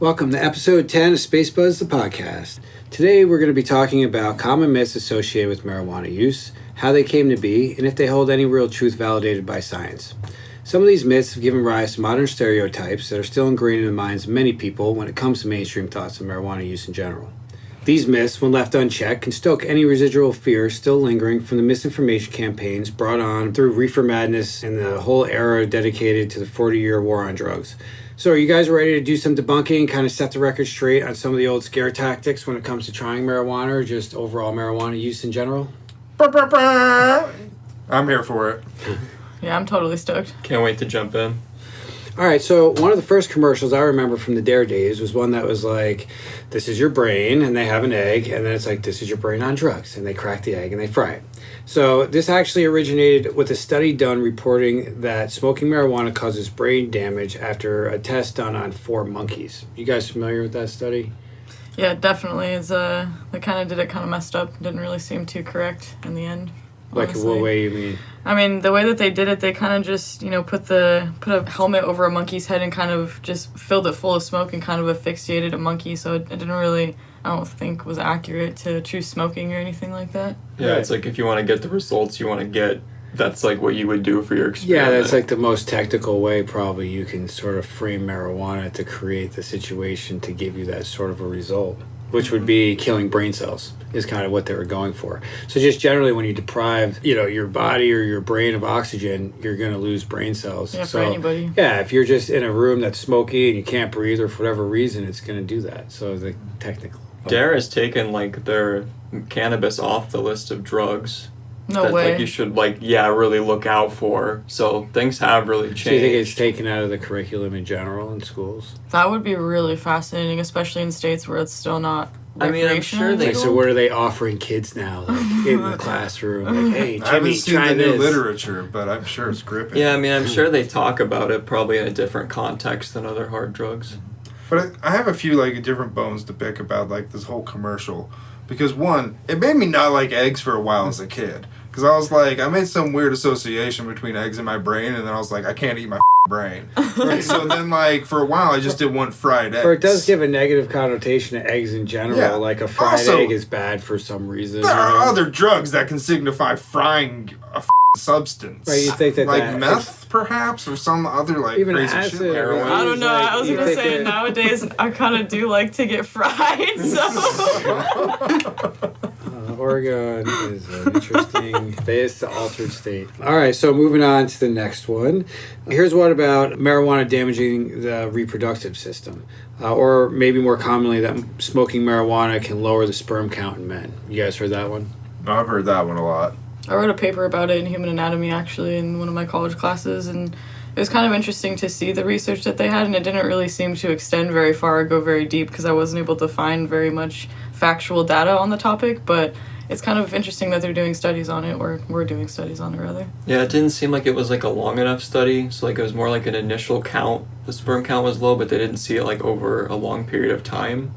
Welcome to episode 10 of Spacebuds, the podcast. Today we're going to be talking about common myths associated with marijuana use, how they came to be, and if they hold any real truth validated by science. Some of these myths have given rise to modern stereotypes that are still ingrained in the minds of many people when it comes to mainstream thoughts of marijuana use in general. These myths, when left unchecked, can stoke any residual fear still lingering from the misinformation campaigns brought on through reefer madness and the whole era dedicated to the 40-year war on drugs. So are you guys ready to do some debunking, kind of set the record straight on some of the old scare tactics when it comes to trying marijuana or just overall marijuana use in general? I'm here for it. Yeah, I'm totally stoked. Can't wait to jump in. All right, so one of the first commercials I remember from the Dare days was one that was like, this is your brain, and they have an egg, and then it's like, this is your brain on drugs, and they crack the egg and they fry it. So this actually originated with a study done reporting that smoking marijuana causes brain damage after a test done on 4 monkeys. You guys familiar with that study? Yeah, definitely. They kind of did it kind of messed up. Didn't really seem too correct in the end. Like, honestly. what way you mean? I mean, the way that they did it, they kind of just, put a helmet over a monkey's head and kind of just filled it full of smoke and kind of asphyxiated a monkey. So it didn't really, I don't think, was accurate to true smoking or anything like that. Yeah, it's like if you want to get the results you want to get, that's like what you would do for your experiment. Yeah, that's like the most technical way probably you can sort of frame marijuana to create the situation to give you that sort of a result, which would be killing brain cells is kind of what they were going for. So just generally when you deprive, your body or your brain of oxygen, you're going to lose brain cells. Yeah, so, for anybody. Yeah, if you're just in a room that's smoky and you can't breathe or for whatever reason, it's going to do that. So the technical. Dare has taken like their cannabis off the list of drugs. No that, way. Like you should really look out for. So things have really changed. So you think it's taken out of the curriculum in general in schools? That would be really fascinating, especially in states where it's still not I mean, I'm sure they... Like, so what are they offering kids now, like, in the classroom? Like, hey, Jimmy, I haven't seen try the this. new literature, but I'm sure it's gripping. Yeah, I mean, I'm sure they talk about it probably in a different context than other hard drugs. But I have a few different bones to pick about this whole commercial, because one, it made me not like eggs for a while as a kid, because I was like, I made some weird association between eggs in my brain, and then I was like, I can't eat my brain. Right? So then for a while I just didn't want fried eggs. Or it does give a negative connotation to eggs in general. Yeah. Like a fried Also, egg is bad for some reason. There are other drugs that can signify frying a substance. Right, you think that meth, perhaps, or some other even crazy acid, shit. Heroin. I don't know. I was going to say, nowadays, I kind of do like to get fried, so... Oregon is an interesting, it's the altered state. All right, so moving on to the next one. Here's one about marijuana damaging the reproductive system. Or maybe more commonly, that smoking marijuana can lower the sperm count in men. You guys heard that one? I've heard that one a lot. I wrote a paper about it in Human Anatomy, actually, in one of my college classes, and it was kind of interesting to see the research that they had, and it didn't really seem to extend very far or go very deep because I wasn't able to find very much factual data on the topic, but it's kind of interesting that they're doing studies on it, or we're doing studies on it, rather. Yeah, it didn't seem like it was like a long enough study, so it was more like an initial count. The sperm count was low, but they didn't see it over a long period of time.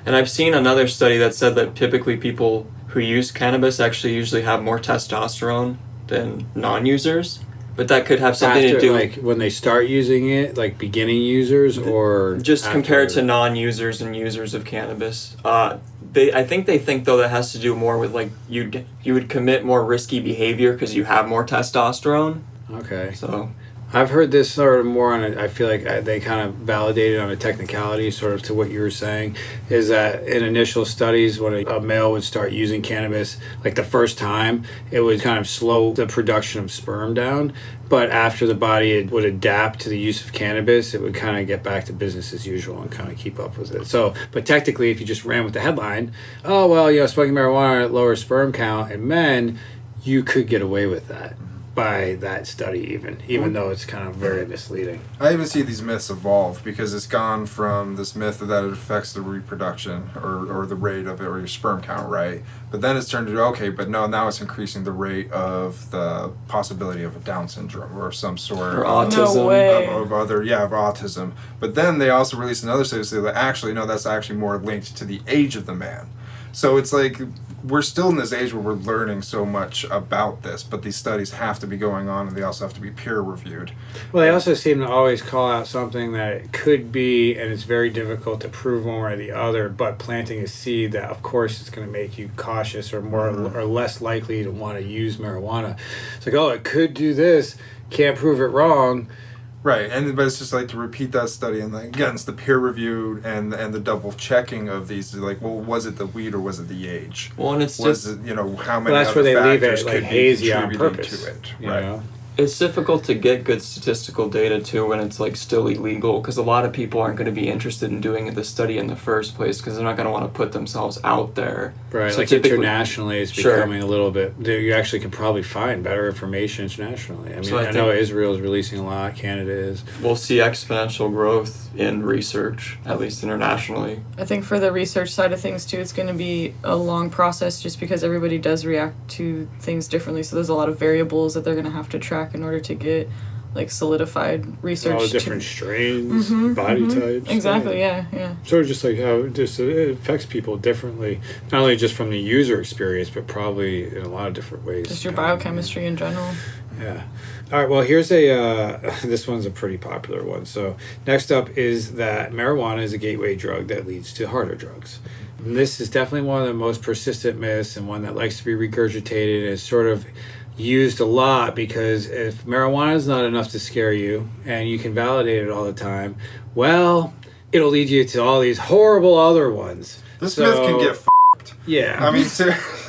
And I've seen another study that said that typically people who use cannabis actually usually have more testosterone than non-users. But that could have something to do... Like, when they start using it, like beginning users, or... Just compared to non-users and users of cannabis. I think they think, though, that has to do more with, you would commit more risky behavior because you have more testosterone. Okay. So... I've heard this sort of more on I feel like they kind of validated on a technicality sort of to what you were saying, is that in initial studies when a male would start using cannabis, like the first time, it would kind of slow the production of sperm down, but after the body would adapt to the use of cannabis, it would kind of get back to business as usual and kind of keep up with it. So, but technically, if you just ran with the headline, oh, well, smoking marijuana lowers sperm count in men, you could get away with that. By that study even though it's kind of very misleading. I even see these myths evolve because it's gone from this myth that it affects the reproduction or the rate of it or your sperm count, right? But then it's turned to, okay, but no, now it's increasing the rate of the possibility of a Down syndrome or some sort or of autism. No way. of autism. But then they also released another study that actually, no, that's actually more linked to the age of the man. So it's like we're still in this age where we're learning so much about this, but these studies have to be going on, and they also have to be peer reviewed. Well, they also seem to always call out something that it could be, and it's very difficult to prove one way or the other, but planting a seed that, of course, is going to make you cautious or more or less likely to want to use marijuana. It's like, oh, it could do this, can't prove it wrong. Right, but it's just like to repeat that study, and like, again, it's the peer review and the double checking of these. Like, well, was it the weed or was it the age? Well, and it's was just, it, how many? Well, that's other where they leave factors it like could be hazy on contributing purpose. to it, You right? know? it's difficult to get good statistical data too when it's like still illegal, because a lot of people aren't going to be interested in doing the study in the first place because they're not going to want to put themselves out there. Right, So like typically- internationally, it's Sure. becoming a little bit. You actually can probably find better information internationally. I mean, So I I know think- Israel is releasing a lot. Canada is. We'll see exponential growth in research, at least internationally. I think for the research side of things too, it's going to be a long process just because everybody does react to things differently. So there's a lot of variables that they're going to have to track in order to get like solidified research. All the to- different strains, body types. Exactly. Yeah. Sort of just like how it affects people differently, not only just from the user experience, but probably in a lot of different ways. Just your biochemistry in general. Yeah. All right. Well, here's a this one's a pretty popular one. So next up is that marijuana is a gateway drug that leads to harder drugs. And this is definitely one of the most persistent myths and one that likes to be regurgitated and is sort of used a lot because if marijuana is not enough to scare you and you can validate it all the time, well, it'll lead you to all these horrible other ones. This myth can get f***ed. Yeah. I mean,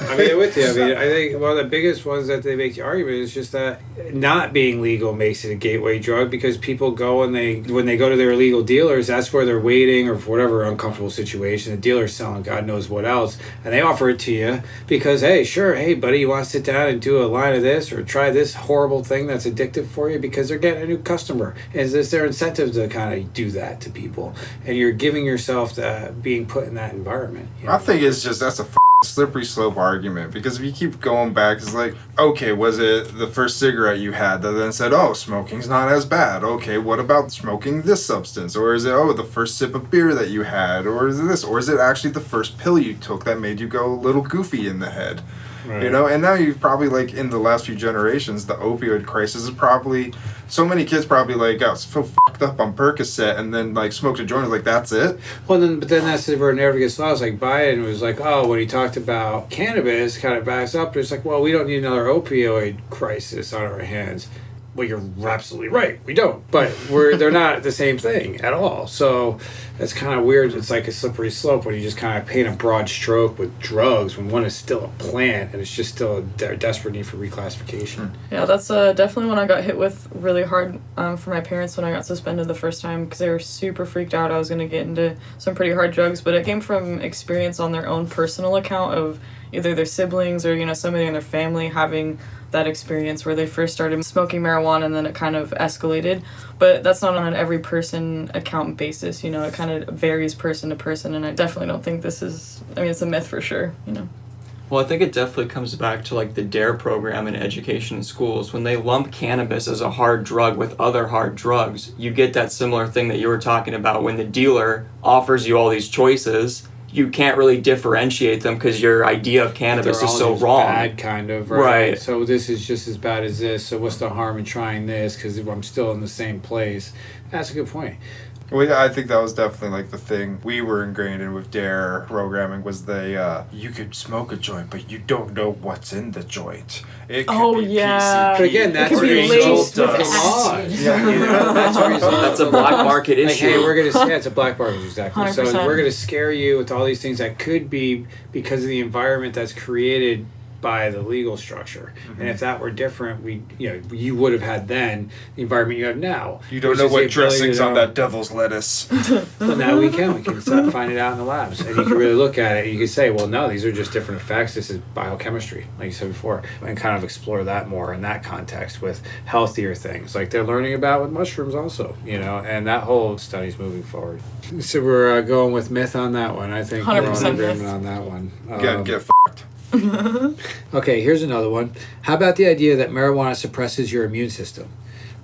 I mean, with you. I mean, I think one of the biggest ones that they make the argument is just that not being legal makes it a gateway drug because people go and when they go to their illegal dealers, that's where they're waiting or for whatever uncomfortable situation. The dealer's selling God knows what else, and they offer it to you because, hey, sure, hey, buddy, you want to sit down and do a line of this or try this horrible thing that's addictive for you because they're getting a new customer. And it's their incentive to kind of do that to people, and you're giving yourself being put in that environment. You know? I think it's just that's a slippery slope argument because if you keep going back, it's like, okay, was it the first cigarette you had that then said, oh, smoking's not as bad? Okay, what about smoking this substance? Or is it, oh, the first sip of beer that you had? Or is it this? Or is it actually the first pill you took that made you go a little goofy in the head? Right. And now you've probably, like, in the last few generations, the opioid crisis is probably, so many kids probably, like, got so fucked up on Percocet and then, like, smoked a joint, like, that's it? Well, but then that's where it never gets lost. Like, Biden was like, oh, when he talked about cannabis, kind of backs up, but it's like, well, we don't need another opioid crisis on our hands. Well, you're absolutely right. We don't. But they're not the same thing at all. So it's kind of weird. It's like a slippery slope when you just kind of paint a broad stroke with drugs when one is still a plant and it's just still a desperate need for reclassification. Yeah, that's definitely when I got hit with really hard for my parents when I got suspended the first time because they were super freaked out I was going to get into some pretty hard drugs. But it came from experience on their own personal account of either their siblings or, somebody in their family having that experience where they first started smoking marijuana and then it kind of escalated. But that's not on an every person account basis, it kind of varies person to person, and I definitely don't think this is, it's a myth for sure, Well, I think it definitely comes back to like the DARE program in education in schools. When they lump cannabis as a hard drug with other hard drugs, you get that similar thing that you were talking about when the dealer offers you all these choices. You can't really differentiate them because your idea of cannabis is so wrong. Bad, kind of, right? So this is just as bad as this. So what's the harm in trying this? Because I'm still in the same place. That's a good point. Well, yeah, I think that was definitely like the thing we were ingrained in with DARE programming was you could smoke a joint, but you don't know what's in the joint. It could be PCP. But again, that's could where be you laced go with to acid. that's where you That's a black market like, issue. hey, we're gonna it's a black market, exactly. So 100%. we're gonna scare you with all these things that could be because of the environment that's created by the legal structure. And if that were different, you would have had then the environment you have now. You don't know what dressing's on that devil's lettuce. Well, now we can start find it out in the labs, and you can really look at it. And you can say, well, no, these are just different effects. This is biochemistry, like you said before, and kind of explore that more in that context with healthier things, like they're learning about with mushrooms also, and that whole study's moving forward. So we're going with myth on that one. I think we're on 100% agreement myth. on that one. Get f***ed. Okay, here's another one. How about the idea that marijuana suppresses your immune system?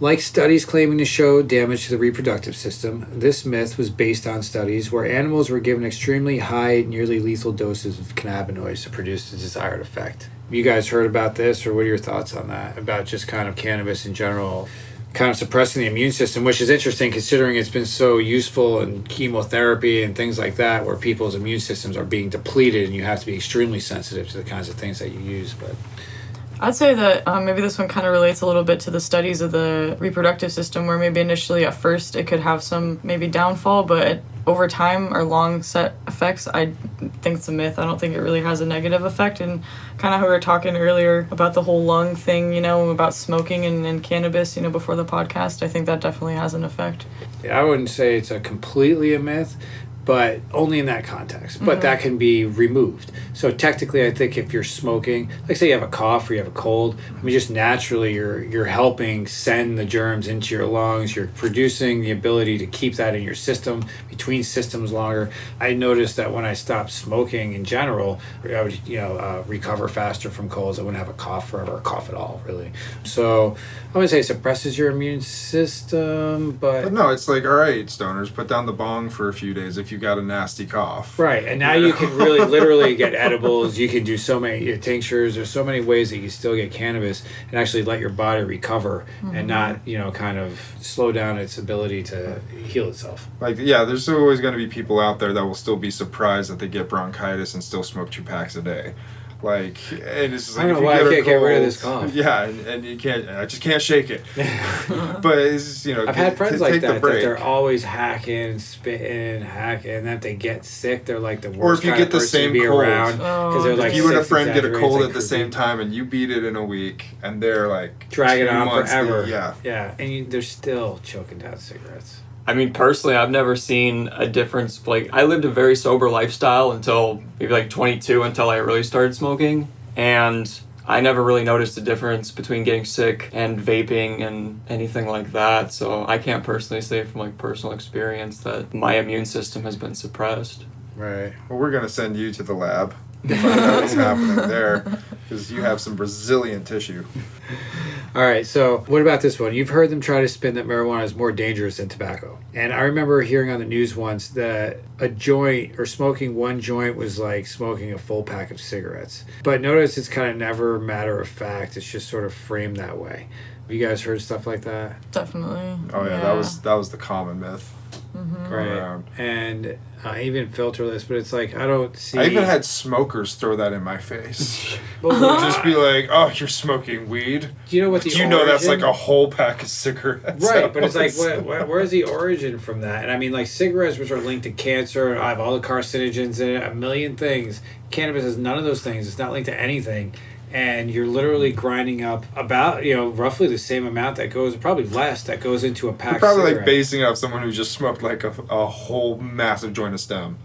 Like studies claiming to show damage to the reproductive system, this myth was based on studies where animals were given extremely high, nearly lethal doses of cannabinoids to produce the desired effect. You guys heard about this, or what are your thoughts on that? About just kind of cannabis in general, kind of suppressing the immune system, which is interesting considering it's been so useful in chemotherapy and things like that, where people's immune systems are being depleted and you have to be extremely sensitive to the kinds of things that you use. But I'd say that maybe this one kind of relates a little bit to the studies of the reproductive system, where maybe initially at first it could have some maybe downfall, but over time or long set effects, I think it's a myth. I don't think it really has a negative effect. And kind of how we were talking earlier about the whole lung thing, you know, about smoking and cannabis, you know, before the podcast, I think that definitely has an effect. I wouldn't say it's a completely a myth, but only in that context. But that can be removed. So technically, I think if you're smoking, like say you have a cough or you have a cold, I mean, just naturally you're helping send the germs into your lungs. You're producing the ability to keep that in your system, between systems longer. I noticed that when I stopped smoking in general, I would recover faster from colds. I wouldn't have a cough forever, or cough at all, really. So I wouldn't say it suppresses your immune system, but no, it's like, all right, stoners, put down the bong for a few days if you got a nasty cough. Right, and now you can really literally get edibles. You can do so many tinctures. There's so many ways that you can still get cannabis and actually let your body recover and not, kind of slow down its ability to heal itself. Like, yeah, there's always going to be people out there that will still be surprised that they get bronchitis and still smoke 2 packs a day. Like, and it's just like, I don't know why I can't get rid of this cough. Yeah, and you can't, I just can't shake it. But it's just, I've had friends like that they're always hacking, spitting, hacking, and then if they get sick, they're like the worst. Or if you get the same cold, because they're like, if you and a friend get a cold at the same time and you beat it in a week, and they're like dragging on forever. Yeah, and they're still choking down cigarettes. I mean, personally, I've never seen a difference. Like, I lived a very sober lifestyle until maybe like 22, until I really started smoking. And I never really noticed a difference between getting sick and vaping and anything like that. So I can't personally say from like personal experience that my immune system has been suppressed. Right. Well, we're going to send you to the lab to find out what's happening there, because you have some Brazilian tissue. All right, so what about this one? You've heard them try to spin that marijuana is more dangerous than tobacco. And I remember hearing on the news once that a joint or smoking one joint was like smoking a full pack of cigarettes. But notice it's kind of never matter of fact. It's just sort of framed that way. Have you guys heard stuff like that? Definitely. Oh, yeah. That was the common myth. Right. Around. And even filterless, but it's like, I don't see... I even had smokers throw that in my face. Just be like, oh, you're smoking weed? Do you know what the Do you know that's like a whole pack of cigarettes? Right, but it's like, where's the origin from that? And I mean, like cigarettes, which are linked to cancer, I have all the carcinogens in it, a million things. Cannabis has none of those things. It's not linked to anything. And you're literally grinding up about, roughly the same amount that goes, probably less, that goes into a pack You're probably cigarette. like basing it off someone who just smoked like a whole massive joint of stem.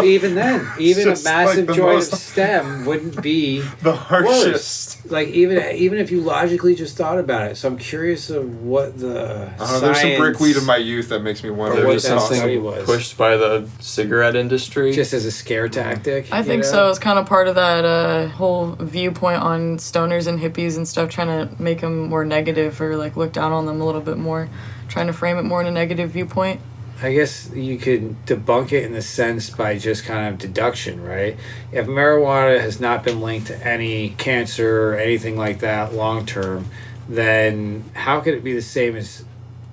Even then, even a Just massive like the joint most- of stem wouldn't be The harshest. worse. Like even if you logically just thought about it. So I'm curious of what the There's some brickweed in my youth that makes me wonder Or what if that it's study possible. was. Pushed by the cigarette industry. Just as a scare tactic. I think so. It's kind of part of that whole viewpoint on stoners and hippies and stuff, trying to make them more negative or like look down on them a little bit more, trying to frame it more in a negative viewpoint. I guess you could debunk it in the sense by just kind of deduction, right? If marijuana has not been linked to any cancer or anything like that long term, then how could it be the same as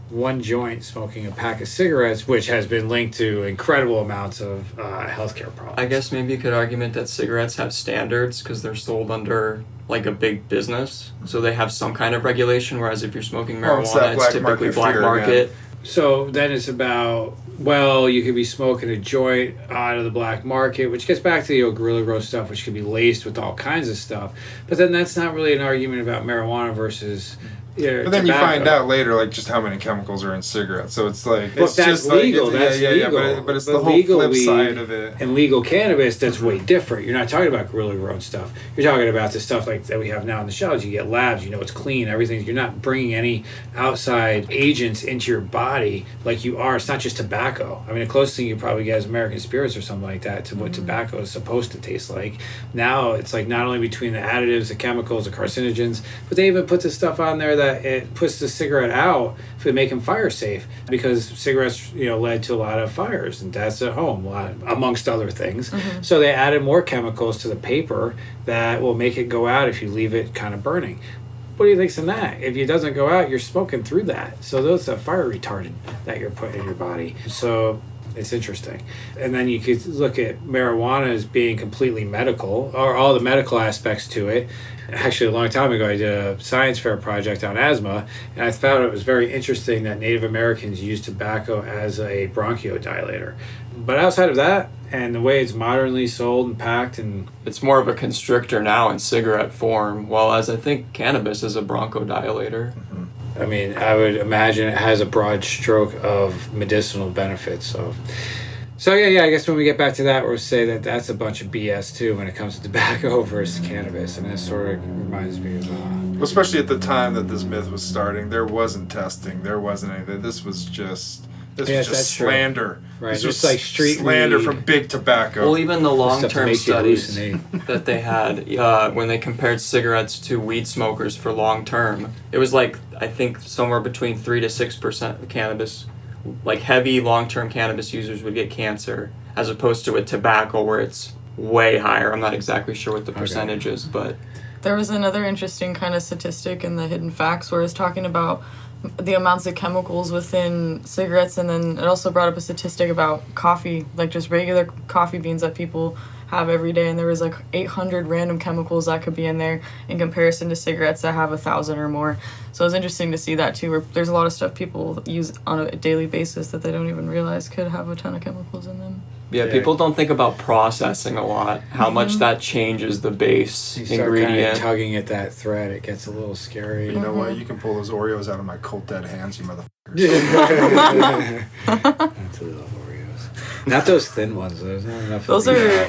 one joint smoking a pack of cigarettes, which has been linked to incredible amounts of healthcare problems? I guess maybe you could argument that cigarettes have standards because they're sold under like a big business, so they have some kind of regulation, whereas if you're smoking Well, it's that marijuana, it's black typically market black fear market. again. So then it's about, well, you could be smoking a joint out of the black market, which gets back to the guerrilla grow stuff, which could be laced with all kinds of stuff. But then that's not really an argument about marijuana versus But then you tobacco. find out later, like, just how many chemicals are in cigarettes. So it's like, Well, it's that's just like, legal. it's, That's legal. but it's But the whole legal flip weed side of it. And legal cannabis, that's way different. You're not talking about guerrilla grown stuff. You're talking about the stuff like that we have now in the shelves. You get labs, it's clean, everything. You're not bringing any outside agents into your body like you are. It's not just tobacco. I mean, the closest thing you probably get is American spirits or something like that to what tobacco is supposed to taste like. Now it's like not only between the additives, the chemicals, the carcinogens, but they even put the stuff on there that it puts the cigarette out for making fire safe, because cigarettes, led to a lot of fires and deaths at home, amongst other things. So they added more chemicals to the paper that will make it go out if you leave it kind of burning. What do you think's in that? If it doesn't go out, you're smoking through that. So those are fire retardant that you're putting in your body. So it's interesting. And then you could look at marijuana as being completely medical, or all the medical aspects to it. Actually, a long time ago, I did a science fair project on asthma, and I found it was very interesting that Native Americans used tobacco as a bronchodilator. But outside of that, and the way it's modernly sold and packed, and it's more of a constrictor now in cigarette form, while as I think cannabis is a bronchodilator. I mean, I would imagine it has a broad stroke of medicinal benefits. So yeah, I guess when we get back to that, we'll say that that's a bunch of BS too when it comes to tobacco versus cannabis, and that sort of reminds me of... Especially at the time that this myth was starting, there wasn't testing, there wasn't anything. This was just slander. Right, this just was like street slander weed. from big tobacco. Well, even the long-term Stuff that makes you studies hallucinate. that they had when they compared cigarettes to weed smokers for long-term, it was like, I think, somewhere between 3 to 6% of cannabis, like heavy long-term cannabis users would get cancer, as opposed to a tobacco where it's way higher. I'm not exactly sure what the percentage is, but... There was another interesting kind of statistic in the hidden facts where it's talking about the amounts of chemicals within cigarettes, and then it also brought up a statistic about coffee, like just regular coffee beans that people have every day, and there was like 800 random chemicals that could be in there in comparison to cigarettes that have 1,000 or more. So it was interesting to see that too, where there's a lot of stuff people use on a daily basis that they don't even realize could have a ton of chemicals in them. Yeah, people don't think about processing a lot, how much that changes the base You start ingredient. kind of tugging at that thread, it gets a little scary. You know what? You can pull those Oreos out of my cold dead hands, you motherfuckers. That's a little Oreos. Not those thin ones. There's not enough. Those are...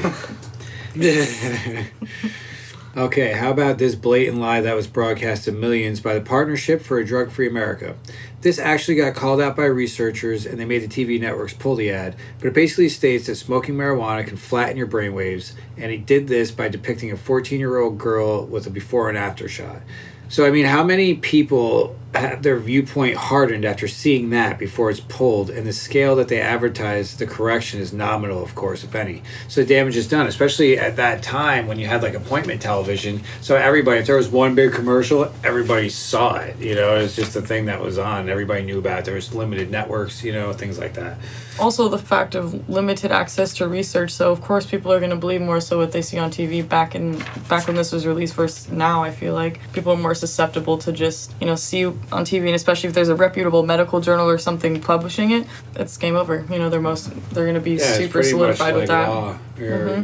Okay, how about this blatant lie that was broadcast to millions by the Partnership for a Drug-Free America? This actually got called out by researchers, and they made the TV networks pull the ad, but it basically states that smoking marijuana can flatten your brainwaves, and it did this by depicting a 14-year-old girl with a before and after shot. So, I mean, how many people have their viewpoint hardened after seeing that before it's pulled, and the scale that they advertise the correction is nominal, of course, if any. So the damage is done, especially at that time when you had like appointment television. So everybody, if there was one big commercial, everybody saw it. It was just a thing that was on. Everybody knew about it. There was limited networks, things like that. Also the fact of limited access to research, so of course people are going to believe more so what they see on TV back when this was released versus now. I feel like people are more susceptible to just see on TV, and especially if there's a reputable medical journal or something publishing it, it's game over. They're going to be super solidified with that. Law, or,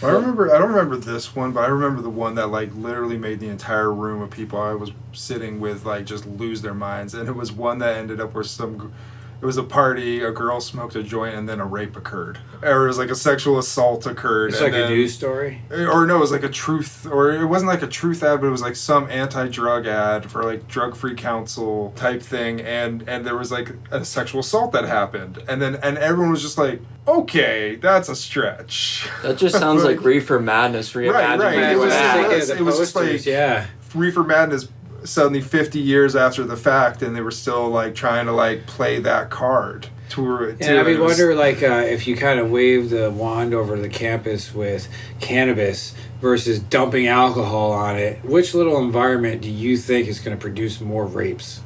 I don't remember this one, but I remember the one that like literally made the entire room of people I was sitting with like just lose their minds, and it was one that ended up where it was a party, a girl smoked a joint, and then a rape occurred. Or it was like a sexual assault occurred. It's like a news story? Or no, it was like a truth, or it wasn't like a truth ad, but it was like some anti-drug ad for like drug-free council type thing, and there was like a sexual assault that happened. And everyone was just like, okay, that's a stretch. That just sounds like Reefer Madness reimagined. Right. It was just like yeah. Reefer Madness suddenly 50 years after the fact, and they were still like trying to like play that card to I mean, wonder like if you kind of wave the wand over the campus with cannabis versus dumping alcohol on it, which little environment do you think is going to produce more rapes?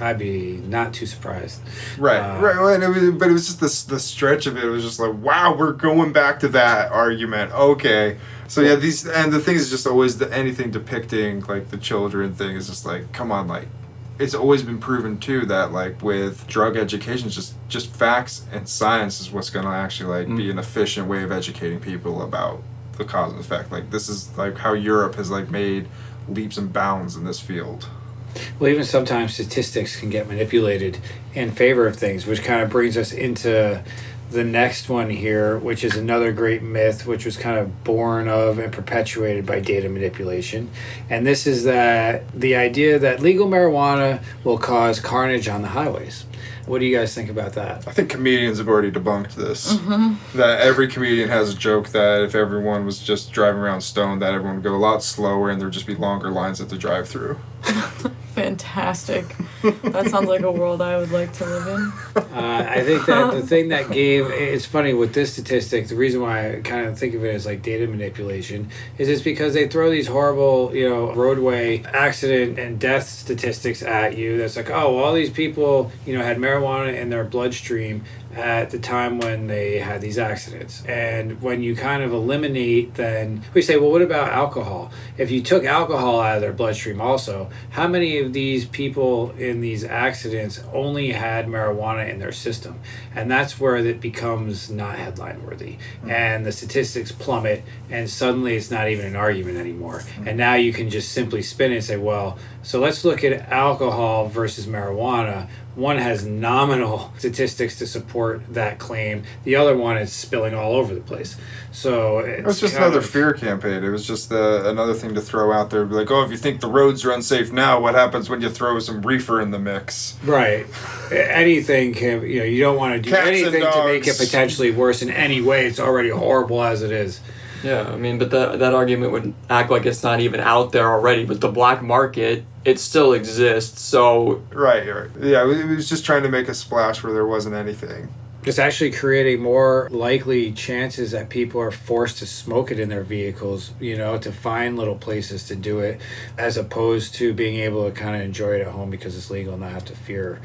I'd be not too surprised. Right. And it was just the stretch of it was just like, wow, we're going back to that argument. Okay. So yeah, the thing is just always anything depicting like the children thing is just like, come on, like it's always been proven too that like with drug education, just facts and science is what's going to actually like be an efficient way of educating people about the cause and effect. Like this is like how Europe has like made leaps and bounds in this field. Well, even sometimes statistics can get manipulated in favor of things, which kind of brings us into the next one here, which is another great myth, which was kind of born of and perpetuated by data manipulation. And this is that the idea that legal marijuana will cause carnage on the highways. What do you guys think about that? I think comedians have already debunked this. That every comedian has a joke that if everyone was just driving around stoned, that everyone would go a lot slower and there'd just be longer lines at the drive-through. Fantastic. That sounds like a world I would like to live in. I think that the thing that it's funny with this statistic, the reason why I kind of think of it as like data manipulation is it's because they throw these horrible, roadway accident and death statistics at you. That's like, oh, well, all these people, had marijuana in their bloodstream at the time when they had these accidents. And when you kind of eliminate, then we say, well, what about alcohol? If you took alcohol out of their bloodstream also, how many of these people in these accidents only had marijuana in their system? And that's where it becomes not headline worthy. And the statistics plummet, and suddenly it's not even an argument anymore. And now you can just simply spin it and say, well, so let's look at alcohol versus marijuana. One has nominal statistics to support that claim. The other one is spilling all over the place. So it was just another fear campaign. It was just another thing to throw out there. Be like, oh, if you think the roads are unsafe now, what happens when you throw some reefer in the mix? Right. Anything can, you don't want to do anything to make it potentially worse in any way. It's already horrible as it is. Yeah, I mean, but that argument would act like it's not even out there already. But the black market, it still exists, so... Right. Yeah, it was just trying to make a splash where there wasn't anything. It's actually creating more likely chances that people are forced to smoke it in their vehicles, to find little places to do it, as opposed to being able to kind of enjoy it at home because it's legal and not have to fear,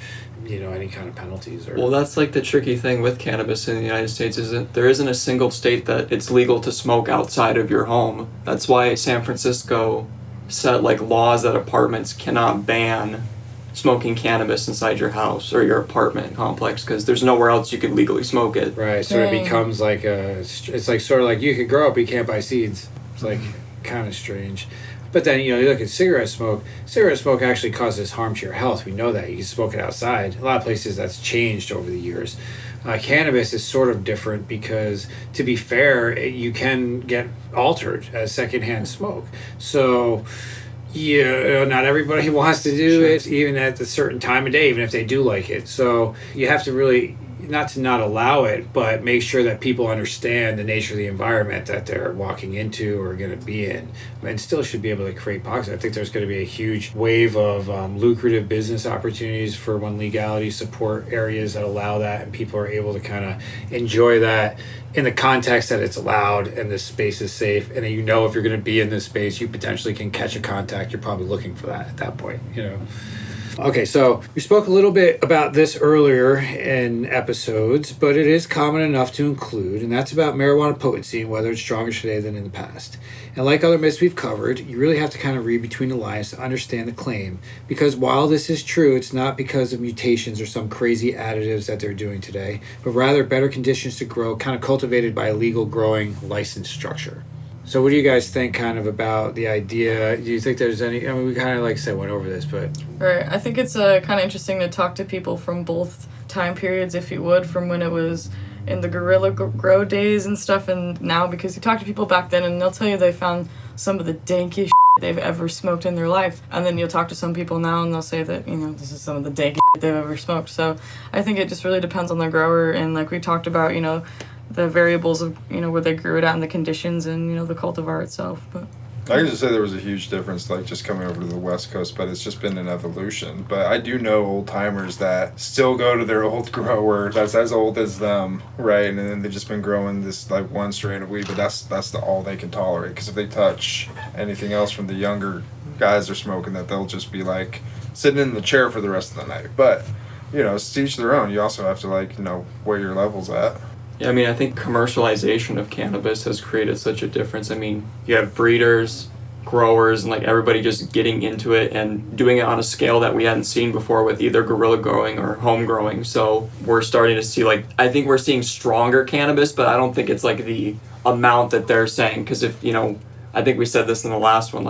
any kind of penalties. Well, that's like the tricky thing with cannabis in the United States, there isn't a single state that it's legal to smoke outside of your home. That's why San Francisco set laws that apartments cannot ban smoking cannabis inside your house or your apartment complex because there's nowhere else you could legally smoke it. Right, so it becomes it's like sort of like you could grow up, but you can't buy seeds. It's like kind of strange. But then, you look at cigarette smoke. Cigarette smoke actually causes harm to your health. We know that. You can smoke it outside. A lot of places that's changed over the years. Cannabis is sort of different because, to be fair, you can get altered as secondhand smoke. So... not everybody wants to do it, even at a certain time of day, even if they do like it. So you have to really, not allow it, but make sure that people understand the nature of the environment that they're walking into or going to be in, and still should be able to create pockets. I think there's going to be a huge wave of lucrative business opportunities for when legality support areas that allow that, and people are able to kind of enjoy that in the context that it's allowed and this space is safe, and if you're going to be in this space, you potentially can catch a contact. You're probably looking for that at that point, Okay, so we spoke a little bit about this earlier in episodes, but it is common enough to include, and that's about marijuana potency and whether it's stronger today than in the past. And like other myths we've covered, you really have to kind of read between the lines to understand the claim, because while this is true, it's not because of mutations or some crazy additives that they're doing today, but rather better conditions to grow, kind of cultivated by a legal growing license structure. So what do you guys think kind of about the idea? Do you think there's any, we kind of went over this, but... Right. I think it's kind of interesting to talk to people from both time periods, if you would, from when it was in the guerrilla grow days and stuff, and now, because you talk to people back then and they'll tell you they found some of the dankest they've ever smoked in their life. And then you'll talk to some people now and they'll say that, this is some of the dankest they've ever smoked. So I think it just really depends on the grower, and like we talked about, the variables of, where they grew it at and the conditions and, the cultivar itself. But I can just say there was a huge difference, just coming over to the West Coast, but it's just been an evolution. But I do know old-timers that still go to their old grower that's as old as them, right? And then they've just been growing this, one strain of weed, but that's all they can tolerate. Because if they touch anything else from the younger guys they're smoking, that they'll just be, sitting in the chair for the rest of the night. But, it's to each their own. You also have to, where your level's at. Yeah, I think commercialization of cannabis has created such a difference. You have breeders, growers, and everybody just getting into it and doing it on a scale that we hadn't seen before with either guerrilla growing or home growing. So we're starting to see, I think we're seeing stronger cannabis, but I don't think it's the amount that they're saying. Because if, I think we said this in the last one,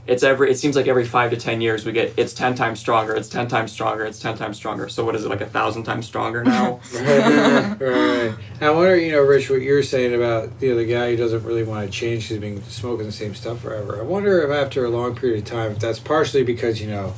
it seems like every 5 to 10 years we get, it's 10 times stronger, it's 10 times stronger, it's 10 times stronger. So what is it, 1,000 times stronger now? Right. I wonder, Rich, what you're saying about, the guy who doesn't really want to change because he's been smoking the same stuff forever. I wonder if after a long period of time, if that's partially because, you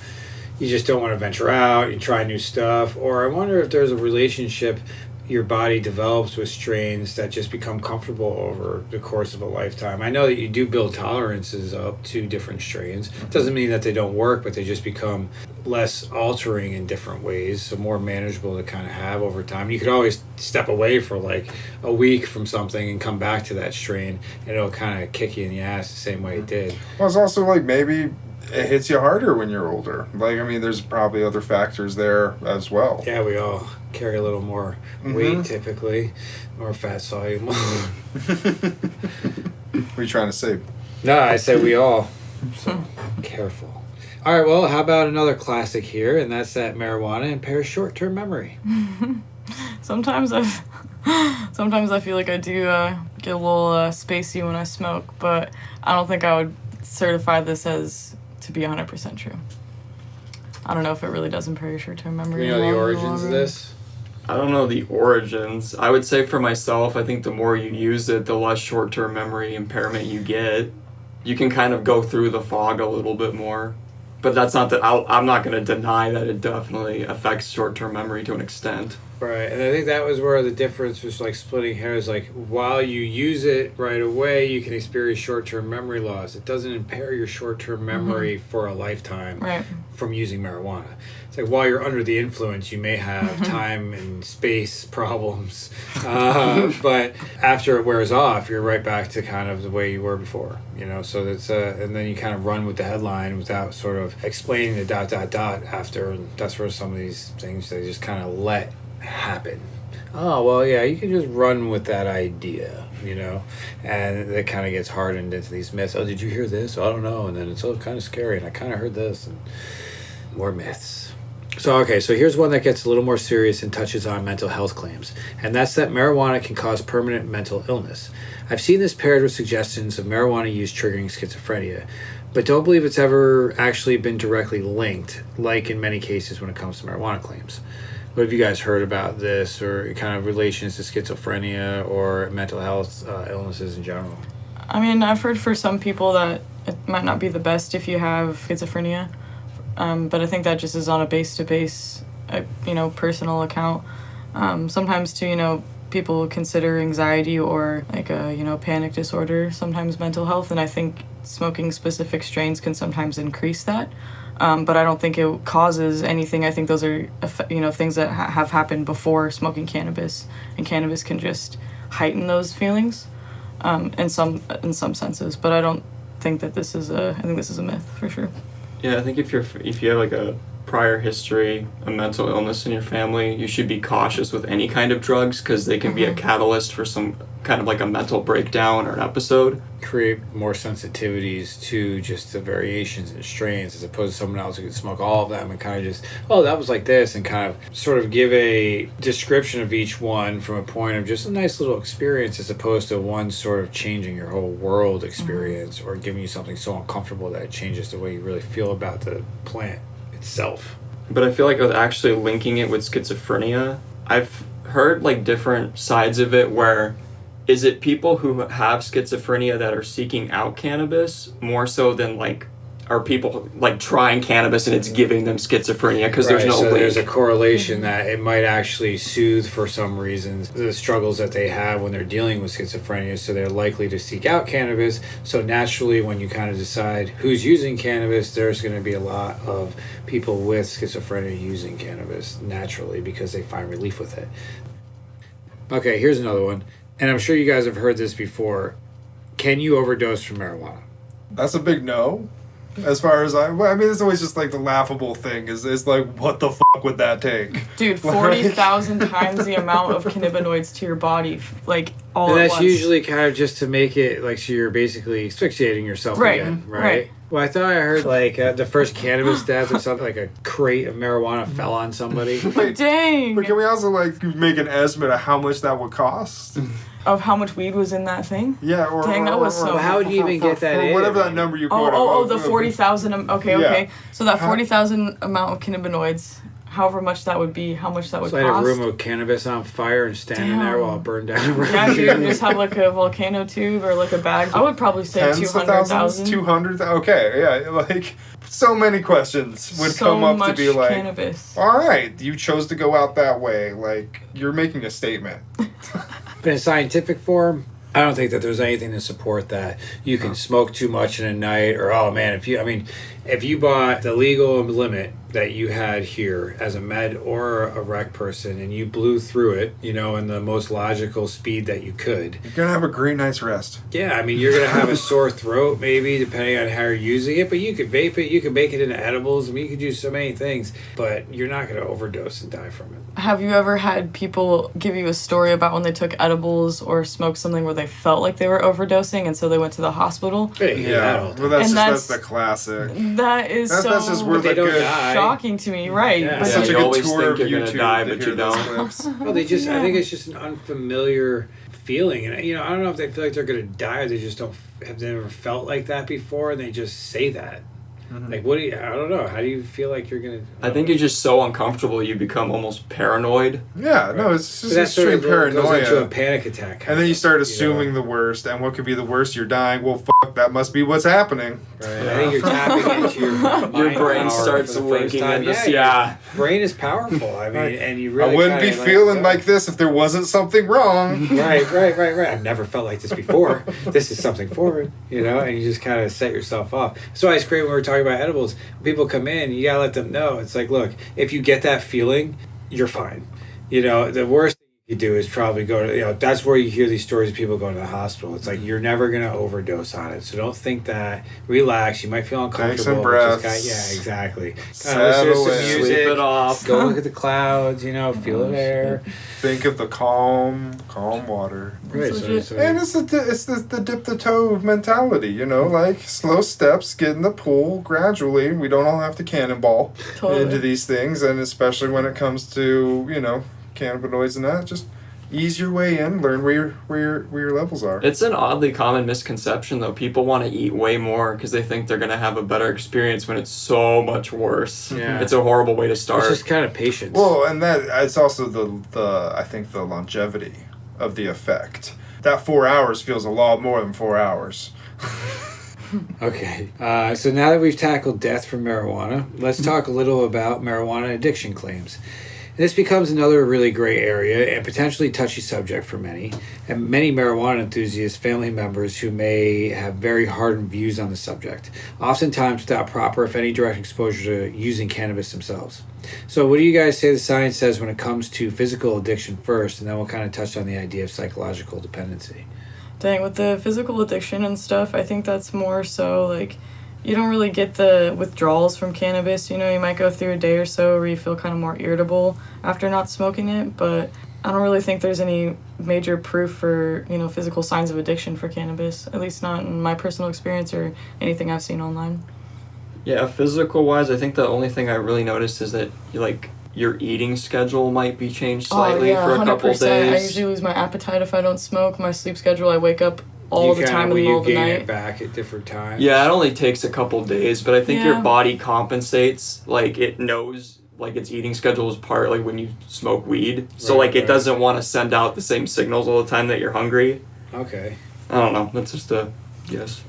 just don't want to venture out, you try new stuff, or I wonder if there's a relationship your body develops with strains that just become comfortable over the course of a lifetime. I know that you do build tolerances up to different strains. It doesn't mean that they don't work, but they just become less altering in different ways, so more manageable to kind of have over time. You could always step away for like a week from something and come back to that strain, and it'll kind of kick you in the ass the same way it did. Well, it's also like maybe it hits you harder when you're older. Like, I mean, there's probably other factors there as well. Yeah, we all carry a little more weight typically, more fat soluble. What are you trying to say? No, I said we all. So careful. All right, well, how about another classic here, and that's that marijuana impairs short-term memory. Sometimes I feel like I do get a little spacey when I smoke, but I don't think I would certify this as to be 100% true. I don't know if it really does impair your short-term memory. You know the origins of this? I don't know the origins. I would say for myself, I think the more you use it, the less short-term memory impairment you get. You can kind of go through the fog a little bit more. But that's not that I'm not going to deny that it definitely affects short-term memory to an extent. Right, and I think that was where the difference was like splitting hairs. Like, while you use it right away, you can experience short-term memory loss. It doesn't impair your short-term memory for a lifetime from using marijuana. It's like while you're under the influence, you may have time and space problems, but after it wears off, you're right back to kind of the way you were before. You know, so that's and then you kind of run with the headline without sort of explaining the ... after. And that's where some of these things they just kind of let happen. Oh, well, yeah, you can just run with that idea, you know, and it kind of gets hardened into these myths. Oh, did you hear this? I don't know. And then it's kind of scary, and I kind of heard this, and more myths. So, okay, so here's one that gets a little more serious and touches on mental health claims, and that's that marijuana can cause permanent mental illness. I've seen this paired with suggestions of marijuana use triggering schizophrenia, but don't believe it's ever actually been directly linked, like in many cases when it comes to marijuana claims. What have you guys heard about this, or kind of relations to schizophrenia or mental health illnesses in general? I mean, I've heard for some people that it might not be the best if you have schizophrenia, but I think that just is on a base-to-base, personal account. Sometimes too, people consider anxiety or like a, panic disorder sometimes mental health, and I think smoking specific strains can sometimes increase that. But I don't think it causes anything. I think those are, things that have happened before smoking cannabis, and cannabis can just heighten those feelings, in some senses. But I don't think that this is I think this is a myth for sure. Yeah, I think if you have like a prior history of mental illness in your family, you should be cautious with any kind of drugs because they can be a catalyst for some kind of like a mental breakdown or an episode. Create more sensitivities to just the variations and strains as opposed to someone else who could smoke all of them and kind of just, oh, that was like this, and kind of sort of give a description of each one from a point of just a nice little experience as opposed to one sort of changing your whole world experience or giving you something so uncomfortable that it changes the way you really feel about the plant itself. But I feel like with actually linking it with schizophrenia, I've heard like different sides of it where is it people who have schizophrenia that are seeking out cannabis more so than like are people like trying cannabis and it's giving them schizophrenia because there's no link. There's a correlation that it might actually soothe for some reasons the struggles that they have when they're dealing with schizophrenia, so they're likely to seek out cannabis. So naturally when you kind of decide who's using cannabis, there's going to be a lot of people with schizophrenia using cannabis naturally because they find relief with it. Okay, here's another one, and I'm sure you guys have heard this before. Can you overdose from marijuana? That's a big no. As far as it's always just like the laughable thing is like, what the fuck would that take? Dude, 40,000 times the amount of cannabinoids to your body, like all and at that's once. Usually kind of just to make it like so you're basically asphyxiating yourself again, right? Well, I thought I heard like the first cannabis death or something, like a crate of marijuana fell on somebody. Wait, dang! But can we also like make an estimate of how much that would cost? Of how much weed was in that thing? Yeah, or dang, that was so. How would you even get that in? Whatever that number you quoted. The 40,000. Okay. So that 40,000 amount of cannabinoids. however much that would be, how much that would Light cost. a room of cannabis on fire and standing there while it burned down. Yeah, dude, just have like a volcano tube or like a bag. I would probably say Tens of thousands, 200,000. 200. Okay, yeah, like so many questions would come up to be like, cannabis. all right, you chose to go out that way. Like, you're making a statement. But in scientific form, I don't think that there's anything to support that you can smoke too much in a night, or oh man, if you bought the legal limit that you had here as a med or a rec person and you blew through it, in the most logical speed that you could. You're gonna have a great night's rest. Yeah, I mean, you're gonna have a sore throat maybe depending on how you're using it, but you could vape it, you could make it into edibles, I mean, you could do so many things, but you're not gonna overdose and die from it. Have you ever had people give you a story about when they took edibles or smoked something where they felt like they were overdosing and so they went to the hospital? Yeah, well, that's the classic. That is that's just where they the don't good. die. shocking to me, right? Yeah. But Such a you good always tour think of you're gonna YouTube die, to but hear you those don't. clips. Well, I think it's just an unfamiliar feeling, and I don't know if they feel like they're gonna die or they just don't have never felt like that before, and they just say that. Like, I don't know. How do you feel like you're gonna? I think you're just so uncomfortable you become almost paranoid. Yeah, no, it's just That sort extreme of goes paranoia. into a panic attack. And then you start assuming the worst, and what could be the worst? You're dying. Well, that must be what's happening. Right. I think you're tapping into your mind Your brain power starts for the first linking time. in this. Your brain is powerful. I mean, and you really. I wouldn't be kinda feeling like this if there wasn't something wrong. Right. I've never felt like this before. This is something forward, and you just kind of set yourself off. So it's great when we're talking about edibles. When people come in, you gotta let them know. It's like, look, if you get that feeling, you're fine. The worst thing you do is probably go to, that's where you hear these stories of people going to the hospital. It's like, you're never going to overdose on it. So don't think that. Relax. You might feel uncomfortable. Take some breaths. Yeah, exactly. Settle Listen to some in. music. Sleep it off. Go look at the clouds, feel the air. Think of the calm water. Right. And it's the dip the toe mentality, like slow steps, get in the pool gradually. We don't all have to cannonball into these things, and especially when it comes to, cannabinoids and that, just ease your way in, learn where your levels are. It's an oddly common misconception, though. People want to eat way more because they think they're going to have a better experience when it's so much worse. Yeah. It's a horrible way to start. It's just kind of patience. Well, and that it's also I think the longevity of the effect. That 4 hours feels a lot more than 4 hours. Okay, so now that we've tackled death from marijuana, let's talk a little about marijuana addiction claims. This becomes another really gray area and potentially touchy subject for many, and many marijuana enthusiasts, family members who may have very hardened views on the subject, oftentimes without proper, if any, direct exposure to using cannabis themselves. So what do you guys say the science says when it comes to physical addiction first, and then we'll kind of touch on the idea of psychological dependency. Dang, with the physical addiction and stuff, I think that's more so like you don't really get the withdrawals from cannabis. You might go through a day or so where you feel kind of more irritable after not smoking it, but I don't really think there's any major proof for, physical signs of addiction for cannabis, at least not in my personal experience or anything I've seen online. Yeah, physical-wise, I think the only thing I really noticed is that, your eating schedule might be changed slightly for a couple 100%. days. I usually lose my appetite if I don't smoke. My sleep schedule, I wake up all the time in the middle of the night. You gain it back at different times. Yeah, it only takes a couple days, but I think your body compensates. It knows, its eating schedule is part, when you smoke weed. So, it doesn't want to send out the same signals all the time that you're hungry. Okay. I don't know. That's just a guess.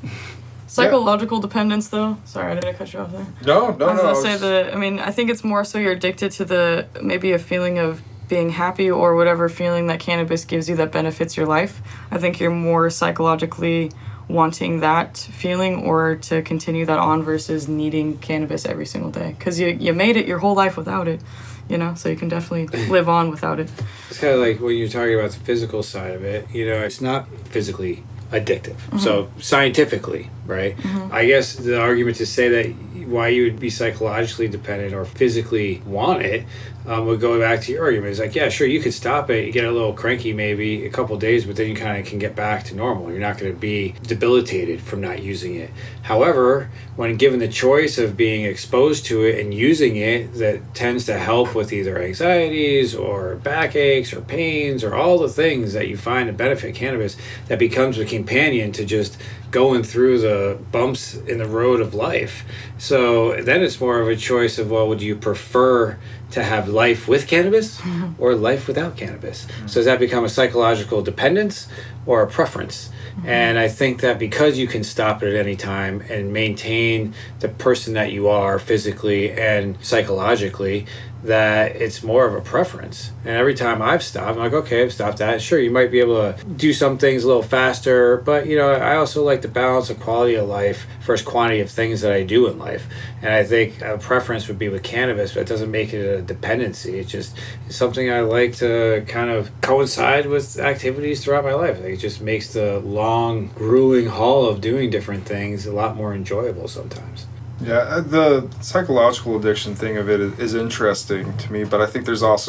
Psychological dependence, though. Sorry, I didn't cut you off there. No. I was gonna say I think it's more so you're addicted to maybe a feeling of being happy or whatever feeling that cannabis gives you that benefits your life. I think you're more psychologically wanting that feeling or to continue that on versus needing cannabis every single day. Because you made it your whole life without it, so you can definitely live on without it. It's kind of like when you're talking about the physical side of it, it's not physically addictive. Mm-hmm. So scientifically, right? Mm-hmm. I guess the argument to say that why you would be psychologically dependent or physically want it would go back to your argument. It's like, yeah, sure, you could stop it, you get a little cranky maybe a couple days, but then you kind of can get back to normal. You're not going to be debilitated from not using it. However, when given the choice of being exposed to it and using it, that tends to help with either anxieties or backaches or pains or all the things that you find to benefit cannabis, that becomes a companion to just going through the bumps in the road of life. So then it's more of a choice of, well, would you prefer to have life with cannabis or life without cannabis? So does that become a psychological dependence or a preference? And I think that because you can stop it at any time and maintain the person that you are physically and psychologically, that it's more of a preference. And every time I've stopped, I'm like, okay, I've stopped that. Sure, you might be able to do some things a little faster, but I also like the balance of quality of life versus quantity of things that I do in life. And I think a preference would be with cannabis, but it doesn't make it a dependency. It's just something I like to kind of coincide with activities throughout my life. It just makes the long, grueling haul of doing different things a lot more enjoyable sometimes. Yeah, the psychological addiction thing of it is interesting to me, but I think there's always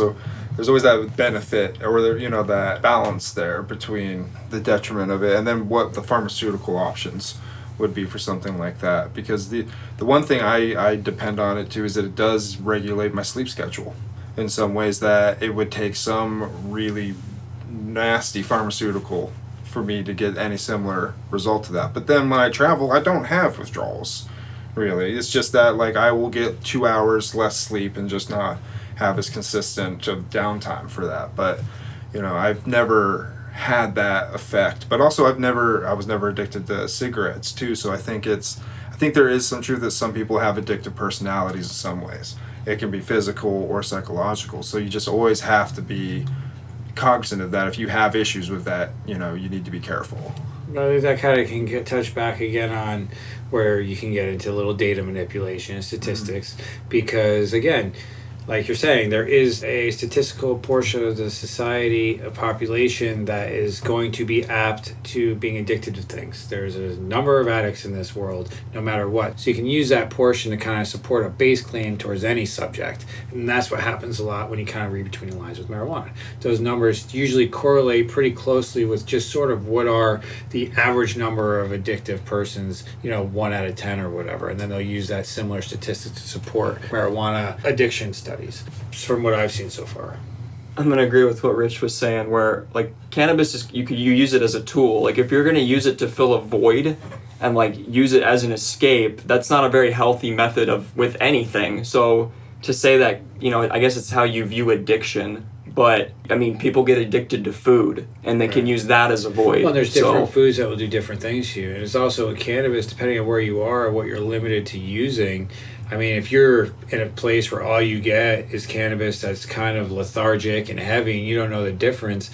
that benefit or that balance there between the detriment of it and then what the pharmaceutical options would be for something like that. Because the one thing I depend on it too is that it does regulate my sleep schedule in some ways that it would take some really nasty pharmaceutical for me to get any similar result to that. But then when I travel, I don't have withdrawals. Really, it's just that I will get 2 hours less sleep and just not have as consistent of downtime for that. But I've never had that effect. But also, I was never addicted to cigarettes too. So I think there is some truth that some people have addictive personalities in some ways. It can be physical or psychological. So you just always have to be cognizant of that. If you have issues with that, you need to be careful. I think that kind of can get touched back again on where you can get into a little data manipulation and statistics, because again, like you're saying, there is a statistical portion of the society, a population that is going to be apt to being addicted to things. There's a number of addicts in this world, no matter what. So you can use that portion to kind of support a base claim towards any subject. And that's what happens a lot when you kind of read between the lines with marijuana. Those numbers usually correlate pretty closely with just sort of what are the average number of addictive persons, 1 out of 10 or whatever. And then they'll use that similar statistic to support marijuana addiction studies, from what I've seen so far. I'm going to agree with what Rich was saying, where cannabis is, you use it as a tool. If you're going to use it to fill a void and use it as an escape, that's not a very healthy method with anything. So to say that, I guess it's how you view addiction. But people get addicted to food and they can use that as a void. Well, there's different foods that will do different things to you. And it's also with cannabis, depending on where you are, what you're limited to using. If you're in a place where all you get is cannabis that's kind of lethargic and heavy and you don't know the difference,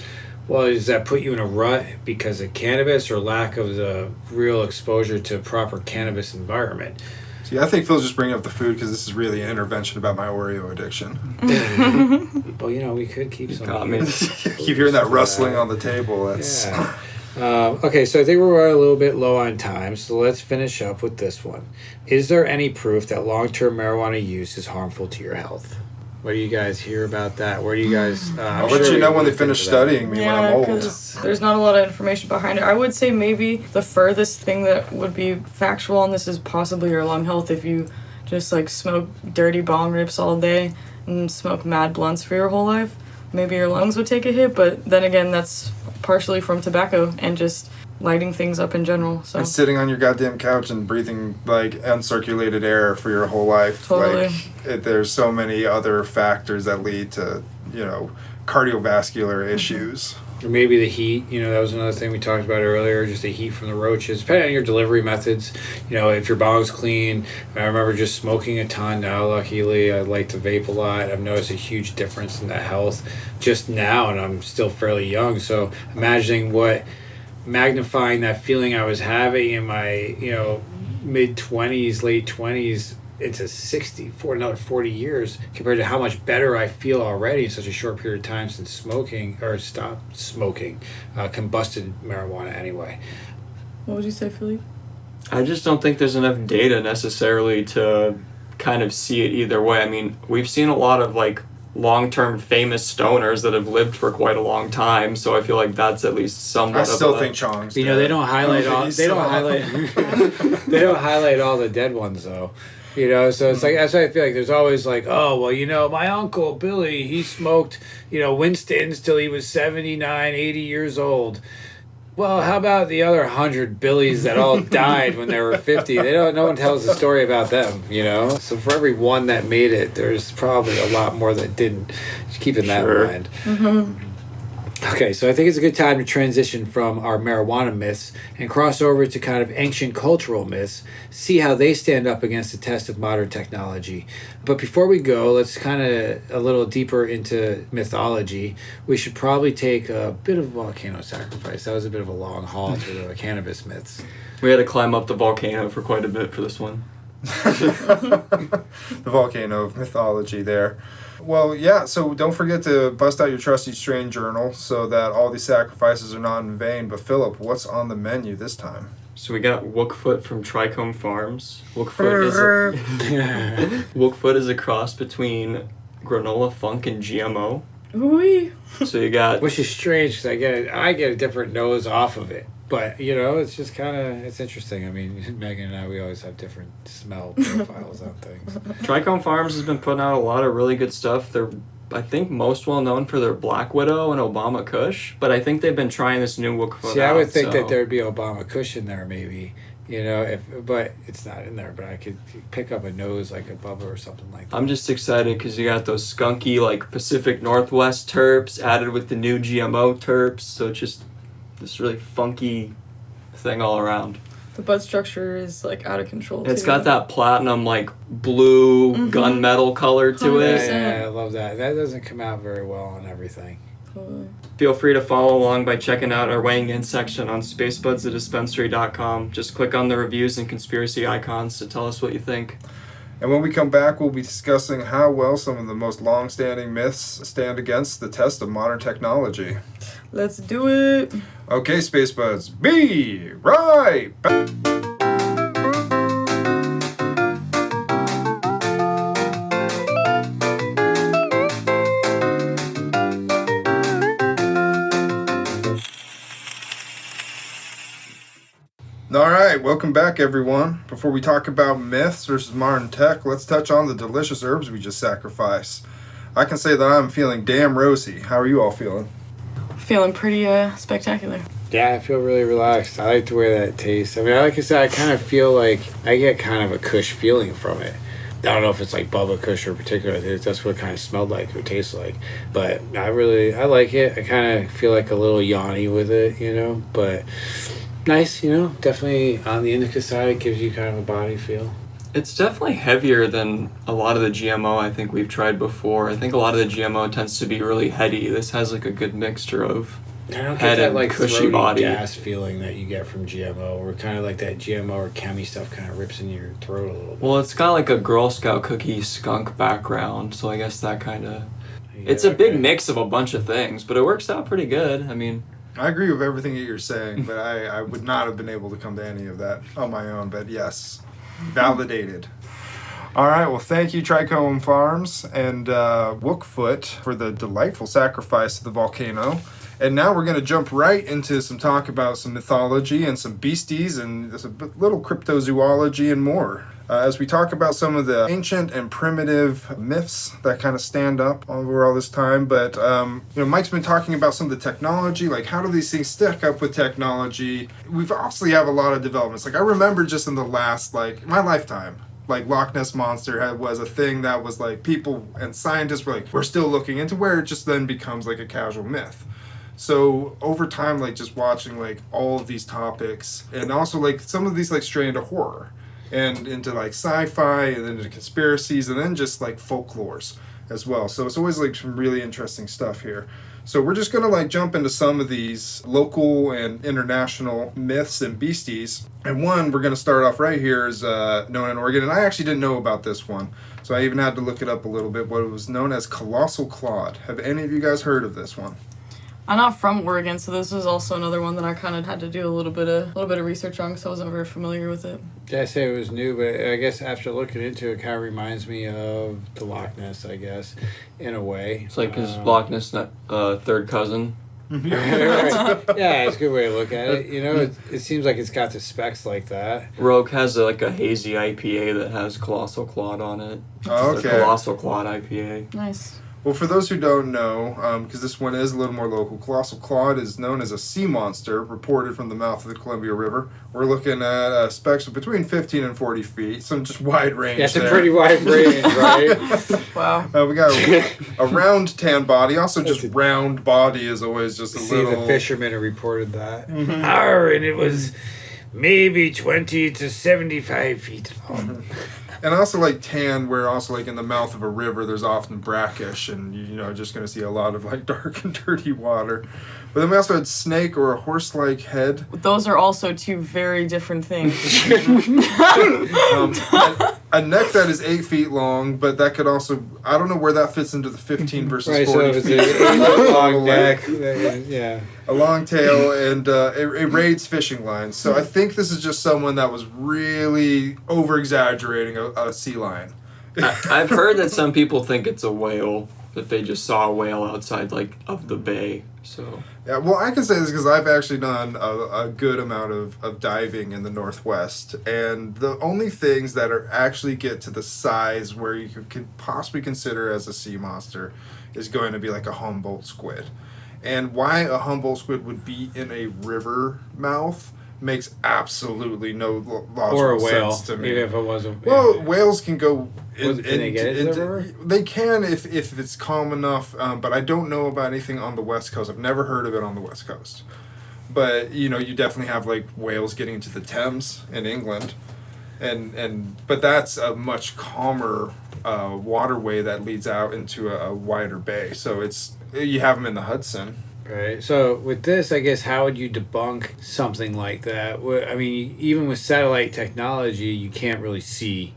well, does that put you in a rut because of cannabis or lack of the real exposure to a proper cannabis environment? See, I think Phil's just bringing up the food because this is really an intervention about my Oreo addiction. Well, we could keep some. Keep hearing that rustling on the table. That's... Yeah. Okay, so I think we're a little bit low on time, so let's finish up with this one. Is there any proof that long-term marijuana use is harmful to your health? What do you guys hear about that? Where do you guys... I'll let you know when they finish studying me when I'm old. Because there's not a lot of information behind it. I would say maybe the furthest thing that would be factual on this is possibly your lung health. If you just smoke dirty bong rips all day and smoke mad blunts for your whole life, maybe your lungs would take a hit. But then again, that's partially from tobacco and just lighting things up in general. So. And sitting on your goddamn couch and breathing uncirculated air for your whole life. Totally. There's so many other factors that lead to, cardiovascular issues. Or maybe the heat, that was another thing we talked about earlier, just the heat from the roaches. Depending on your delivery methods, if your bong's clean. I remember just smoking a ton. Now, luckily, I like to vape a lot. I've noticed a huge difference in the health just now, and I'm still fairly young. So imagining magnifying that feeling I was having in my, mid-20s, late 20s, into 60 for another 40 years compared to how much better I feel already in such a short period of time since stopped smoking, combusted marijuana anyway. What would you say, Philippe? I just don't think there's enough data necessarily to kind of see it either way. We've seen a lot of long-term famous stoners that have lived for quite a long time, so I feel like that's at least somewhat. I still think Chong's dead. They don't highlight all. They don't highlight all the dead ones though. So it's that's why I feel like there's always my uncle Billy, he smoked, Winston's till he was 79, 80 years old. Well, how about the other 100 Billies that all died when they were 50? No one tells a story about them, you know? So for every one that made it, there's probably a lot more that didn't. Just keeping that in mind. Mm-hmm. Okay, so I think it's a good time to transition from our marijuana myths and cross over to kind of ancient cultural myths, see how they stand up against the test of modern technology. But before we go, let's kind of a little deeper into mythology. We should probably take a bit of volcano sacrifice. That was a bit of a long haul through the cannabis myths. We had to climb up the volcano for quite a bit for this one. The volcano of mythology there. Well, yeah, so don't forget to bust out your trusty strain journal so that all these sacrifices are not in vain. But Philip, what's on the menu this time? So we got Wook Foot from Trichome Farms. Wook Foot is a cross between granola funk and GMO. Ooh-wee. So you got... Which is strange because I get a different nose off of it. But, you know, it's just kind of, it's interesting. I mean, Megan and I, we always have different smell profiles on things. Trichome Farms has been putting out a lot of really good stuff. They're, I think, most well known for their Black Widow and Obama Kush. But I think they've been trying this new Wook Foot See, I would think so. that there'd be Obama Kush in there, maybe. You know, but it's not in there. But I could pick up a nose like a Bubba or something like that. I'm just excited because you got those skunky, like, Pacific Northwest terps added with the new GMO terps. So it's just this really funky thing all around. The bud structure is like out of control. It's got that platinum, like, blue gunmetal color to it. Yeah, I love that. That doesn't come out very well on everything. Feel free to follow along by checking out our weighing in section on spacebudsthedispensary.com. Just click on the reviews and conspiracy icons to tell us what you think. And when we come back, we'll be discussing how well some of the most long-standing myths stand against the test of modern technology. Let's do it. Okay, Spacebuds, be right back. All right, welcome back, everyone. Before we talk about myths versus modern tech, let's touch on the delicious herbs we just sacrificed. I can say that I'm feeling damn rosy. How are you all feeling? Feeling pretty spectacular. Yeah, I feel really relaxed. I like the way that it tastes. I mean, like I said, I kind of feel like I get kind of a Kush feeling from it. I don't know if it's like Bubba Kush or particular. That's what it kind of smelled like, or tastes like. But I like it. I kind of feel like a little Yanni with it, you know. But nice, you know. Definitely on the indica side, it gives you kind of a body feel. It's definitely heavier than a lot of the GMO I think we've tried before. I think a lot of the GMO tends to be really heady. This has like a good mixture of I don't head get that and like cushy throaty body. gas feeling that you get from GMO, or kind of like that GMO or chemi stuff kind of rips in your throat a little bit. Well, it's got like a Girl Scout cookie skunk background, so I guess that kind of... It's a big mix of a bunch of things, but it works out pretty good. I mean... I agree with everything that you're saying, but I would not have been able to come to any of that on my own, but yes, validated. All right, well, thank you, Trichome Farms and Wook Foot, for the delightful sacrifice of the volcano. And now we're going to jump right into some talk about some mythology and some beasties and there's a little cryptozoology and more. As we talk about some of the ancient and primitive myths that kind of stand up over all this time. But, Mike's been talking about some of the technology, like how do these things stack up with technology? We've obviously have a lot of developments. Like I remember just in the last, my lifetime, like Loch Ness Monster was a thing that was like people and scientists were like, we're still looking into, where it just then becomes like a casual myth. So over time, like just watching like all of these topics and also like some of these like stray into horror and into like sci-fi and then into conspiracies and then just like folklores as well. So it's always like some really interesting stuff here. So we're just going to like jump into some of these local and international myths and beasties. And one we're going to start off right here is known in Oregon. And I actually didn't know about this one. So I even had to look it up a little bit. What it was known as colossal clod. Have any of you guys heard of this one? I'm not from Oregon, so this was also another one that I kind of had to do a little bit of research on because I wasn't very familiar with it. Yeah, I say it was new, but I guess after looking into it, it kind of reminds me of the Loch Ness, I guess, in a way. It's like his Loch Ness third cousin. Right. Yeah, it's a good way to look at it. You know, it seems like it's got the specs like that. Rogue has like a hazy IPA that has Colossal Clod on it. Oh, It's okay. a Colossal Clod IPA. Nice. Well, for those who don't know, because this one is a little more local, colossal clod is known as a sea monster, reported from the mouth of the Columbia River. We're looking at specs of between 15 and 40 feet, some just wide range. That's there. a pretty wide range, right? Wow. We got a round tan body. Also, just round body is always just a little. The fishermen have reported that. Mm-hmm. And it was maybe 20 to 75 feet long. And also like tan, where also like in the mouth of a river, there's often brackish, and you know just going to see a lot of like dark and dirty water. But then we also had snake or a horse-like head. Those are also two very different things. A neck that is 8 feet long, but that could also, I don't know where that fits into the 15 versus 40 feet. A long neck. Yeah. A long tail, and it raids fishing lines. So I think this is just someone that was really over-exaggerating a sea lion. I've heard that some people think it's a whale, that they just saw a whale outside like of the bay. So yeah, well, I can say this because I've actually done a good amount of diving in the Northwest, and the only things that are actually get to the size where you could possibly consider as a sea monster is going to be like a Humboldt squid. And why a Humboldt squid would be in a river mouth makes absolutely no logical sense to me. Even if it wasn't. Well, whales can go. Can they get into the river? They can if it's calm enough, but I don't know about anything on the West Coast. I've never heard of it on the West Coast. But you know, you definitely have like whales getting into the Thames in England, but that's a much calmer waterway that leads out into a wider bay. So you have them in the Hudson. Right. So with this, I guess, how would you debunk something like that? I mean, even with satellite technology, you can't really see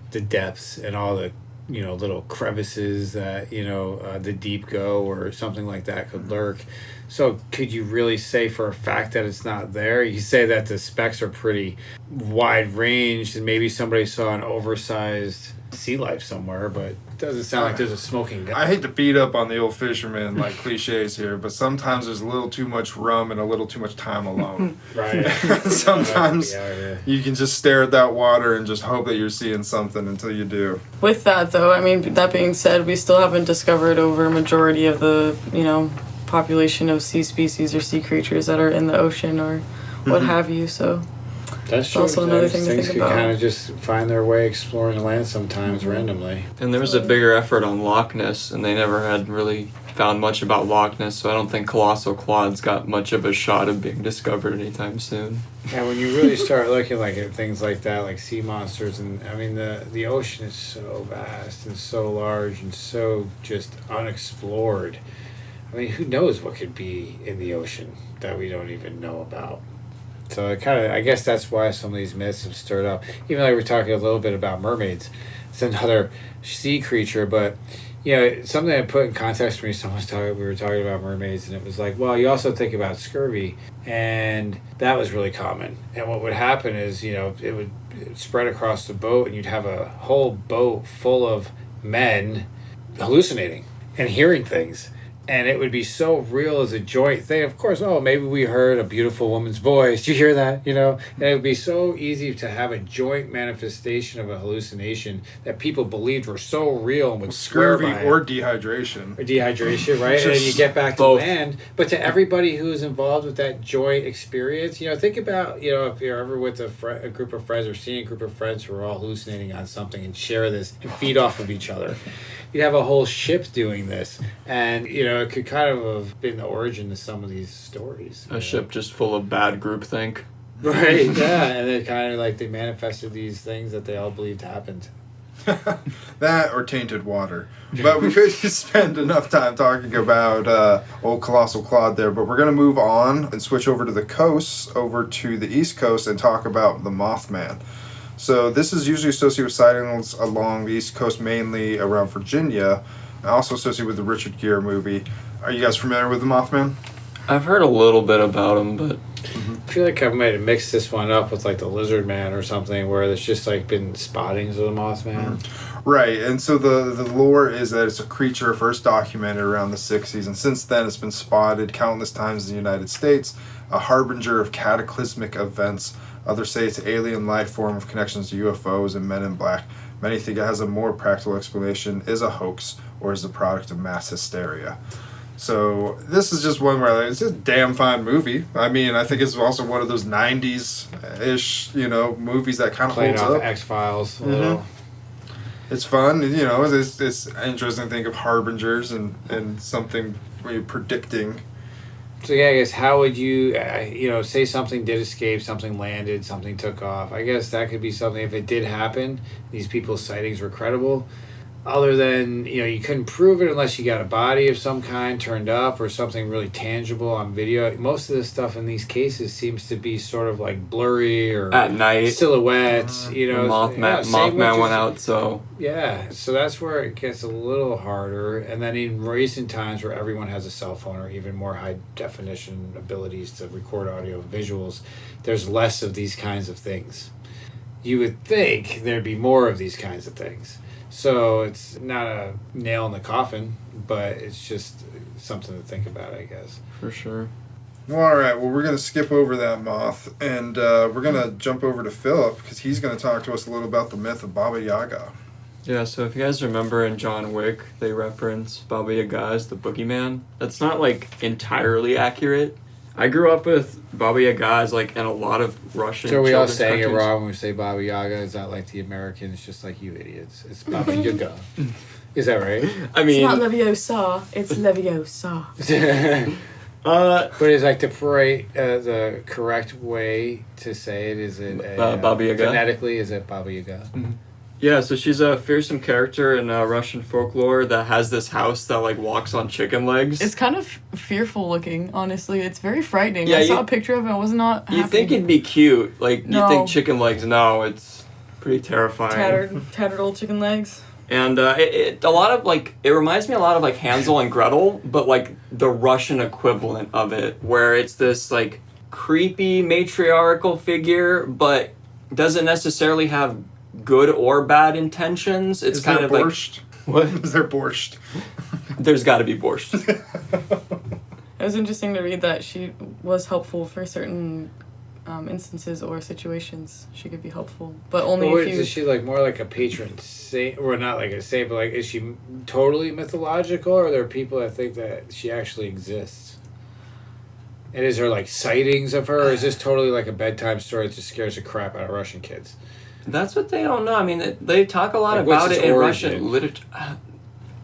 the depths and all the, little crevices that, the deep go or something like that could lurk. So could you really say for a fact that it's not there? You say that the specs are pretty wide range and maybe somebody saw an oversized sea life somewhere, but it doesn't sound like there's a smoking gun. I hate to beat up on the old fisherman like cliches here, but sometimes there's a little too much rum and a little too much time alone. Right. Sometimes you can just stare at that water and just hope that you're seeing something until you do. With that though, I mean, that being said, we still haven't discovered over a majority of the, population of sea species or sea creatures that are in the ocean or what have you, so that's true. Also another thing to things think could about. kind of just find their way exploring the land sometimes randomly. And there was a bigger effort on Loch Ness, and they never had really found much about Loch Ness, so I don't think colossal clods got much of a shot of being discovered anytime soon. Yeah, when you really start looking at things like that, like sea monsters, and I mean the ocean is so vast and so large and so just unexplored. I mean, who knows what could be in the ocean that we don't even know about? So I guess that's why some of these myths have stirred up. Even like we're talking a little bit about mermaids. It's another sea creature, but something I put in context for me, we were talking about mermaids, and it was like, well, you also think about scurvy, and that was really common. And what would happen is, it would spread across the boat, and you'd have a whole boat full of men hallucinating and hearing things. And it would be so real as a joint thing. Of course, maybe we heard a beautiful woman's voice. Did you hear that? And it would be so easy to have a joint manifestation of a hallucination that people believed were so real and would swear by it. Scurvy or dehydration. Right? And then you get back to land. But to everybody who's involved with that joint experience, think about, if you're ever with a group of friends or seeing a group of friends who are all hallucinating on something and share this and feed off of each other. You'd have a whole ship doing this, and it could kind of have been the origin of some of these stories. A ship just full of bad groupthink. Right, yeah, and they kind of they manifested these things that they all believed happened. That or tainted water. But we could spend enough time talking about old colossal clod there, but we're going to move on and switch over to the coast, over to the East Coast, and talk about the Mothman. So this is usually associated with sightings along the East Coast, mainly around Virginia, and also associated with the Richard Gere movie. Are you guys familiar with the Mothman? I've heard a little bit about him, but I feel like I might have mixed this one up with the Lizard Man or something, where there's just been spottings of the Mothman. Right, and so the lore is that it's a creature first documented around the 60s, and since then it's been spotted countless times in the United States, a harbinger of cataclysmic events Others say it's an alien life form with connections to UFOs and Men in Black. Many think it has a more practical explanation, is a hoax, or is the product of mass hysteria. So this is just one where it's a damn fine movie. I mean, I think it's also one of those 90s-ish, movies that kind of Playing holds off up. X-Files a little. It's fun, it's interesting to think of harbingers and something where you're predicting. So yeah, I guess how would you, say something did escape, something landed, something took off. I guess that could be something, if it did happen, these people's sightings were credible. Other than, you couldn't prove it unless you got a body of some kind turned up or something really tangible on video. Most of the stuff in these cases seems to be sort of like blurry or at night silhouettes. Mothman went out, so yeah. So that's where it gets a little harder. And then in recent times, where everyone has a cell phone or even more high definition abilities to record audio and visuals, there's less of these kinds of things. You would think there'd be more of these kinds of things. So it's not a nail in the coffin, but it's just something to think about, I guess. for sure. Well, all right. Well, we're going to skip over that moth, and we're going to jump over to Philip, because he's going to talk to us a little about the myth of Baba Yaga. Yeah, so if you guys remember in John Wick, they reference Baba Yaga as the boogeyman. That's not, entirely accurate. I grew up with Baba Yaga as, in a lot of Russian So are we all children's saying it cartoons. wrong when we say Baba Yaga? Is that like the Americans, just like you idiots? It's Baba Yaga. Is that right? I mean... It's not Leviosa, it's Leviosa. But is like the correct way to say it? Is it Baba Yaga? Phonetically, is it Baba Yaga? Mm-hmm. Yeah, so she's a fearsome character in Russian folklore that has this house that walks on chicken legs. It's kind of fearful looking, honestly. It's very frightening. Yeah, I saw a picture of it. I was not happy. You think it'd be cute, No. you think chicken legs? No, it's pretty terrifying. Tattered old chicken legs. And it reminds me a lot of Hansel and Gretel, but the Russian equivalent of it, where it's this creepy matriarchal figure, but doesn't necessarily have good or bad intentions. It's kind of borscht? What? Is there borscht? There's got to be borscht. It was interesting to read that she was helpful for certain instances or situations. She could be helpful, but only if you... Is she more like a patron saint, or not like a saint, but is she totally mythological, or are there people that think that she actually exists? And is there sightings of her, or is this totally like a bedtime story that just scares the crap out of Russian kids? That's what they don't know. I mean, they talk a lot What's about its it in origin? Russian literature.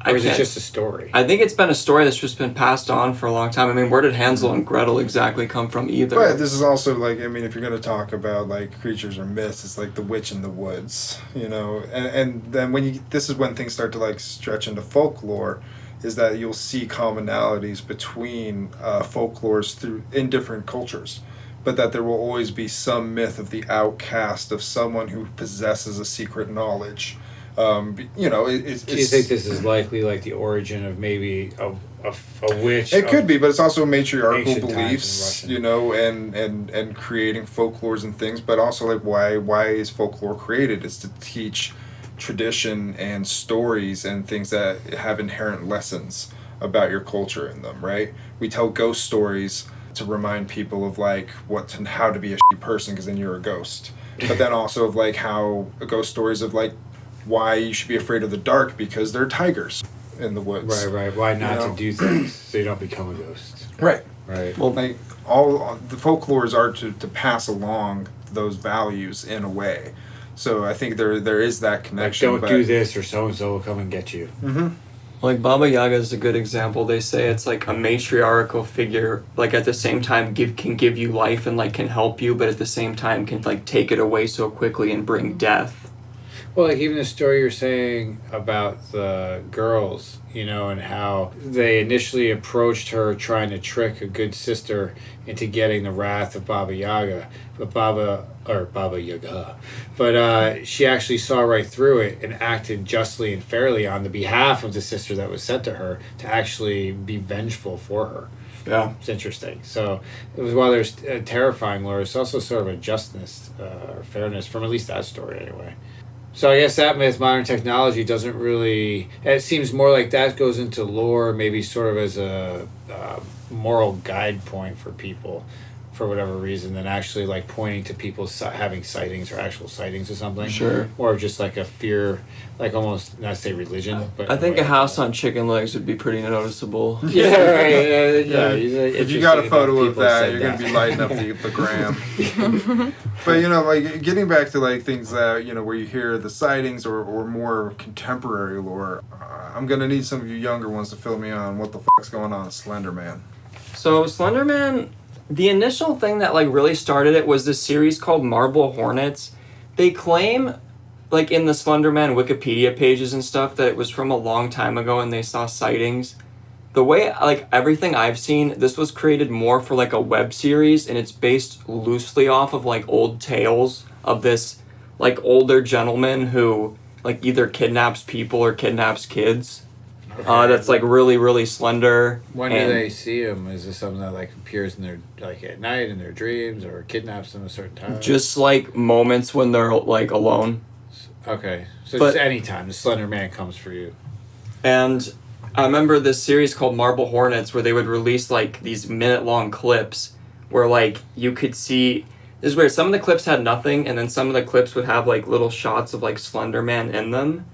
Or is it just a story? I think it's been a story that's just been passed on for a long time. I mean, where did Hansel and Gretel exactly come from either? But this is also if you're going to talk about creatures or myths, it's the witch in the woods, and then this is when things start to stretch into folklore, is that you'll see commonalities between folklores in different cultures, but that there will always be some myth of the outcast, of someone who possesses a secret knowledge. Do you think this is likely the origin of maybe a witch? It could be, but it's also matriarchal ancient beliefs, times in and creating folklores and things. But also, why is folklore created? Is to teach tradition and stories and things that have inherent lessons about your culture in them, right? We tell ghost stories to remind people of how to be a shitty person, because then you're a ghost. But then also of how ghost stories of why you should be afraid of the dark, because there are tigers in the woods. Right. Why not to do things so you don't become a ghost? Right. Well, all the folklores are to pass along those values in a way. So I think there is that connection. Don't do this, or so and so will come and get you. Mm-hmm. Baba Yaga is a good example. They say it's a matriarchal figure. At the same time, can give you life and can help you, but at the same time can take it away so quickly and bring death. Well, even the story you're saying about the girls, and how they initially approached her trying to trick a good sister into getting the wrath of Baba Yaga, but Baba Yaga, but she actually saw right through it and acted justly and fairly on the behalf of the sister that was sent to her to actually be vengeful for her. Yeah. It's interesting. So it was, while there's a terrifying lore, it's also sort of a justness or fairness from at least that story anyway. So I guess that myth, modern technology, doesn't really... It seems more like that goes into lore, maybe sort of as a moral guide point for people for whatever reason than actually like pointing to people having sightings or actual sightings or something. Sure. Or just like a fear, like almost not say religion, but I think a house on chicken legs would be pretty noticeable. Yeah, right. Yeah. If you got a photo of that, you're gonna be lighting up the gram. But like getting back to like things that where you hear the sightings or more contemporary lore, I'm gonna need some of you younger ones to fill me on what the fuck's going on with Slenderman. So Slenderman, the initial thing that like really started it was this series called Marble Hornets. They claim, like in the Slenderman Wikipedia pages and stuff, that it was from a long time ago and they saw sightings. The way, like everything I've seen, this was created more for like a web series, and it's based loosely off of like old tales of this like older gentleman who like either kidnaps people or kidnaps kids. That's like really, really slender. When do they see him? Is this something that like appears in their like at night in their dreams or kidnaps them a certain time? Just like moments when they're like alone. Okay, so just any time the Slender Man comes for you. And I remember this series called Marble Hornets where they would release like these minute-long clips where like you could see. This is weird. Some of the clips had nothing, and then some of the clips would have like little shots of like Slender Man in them.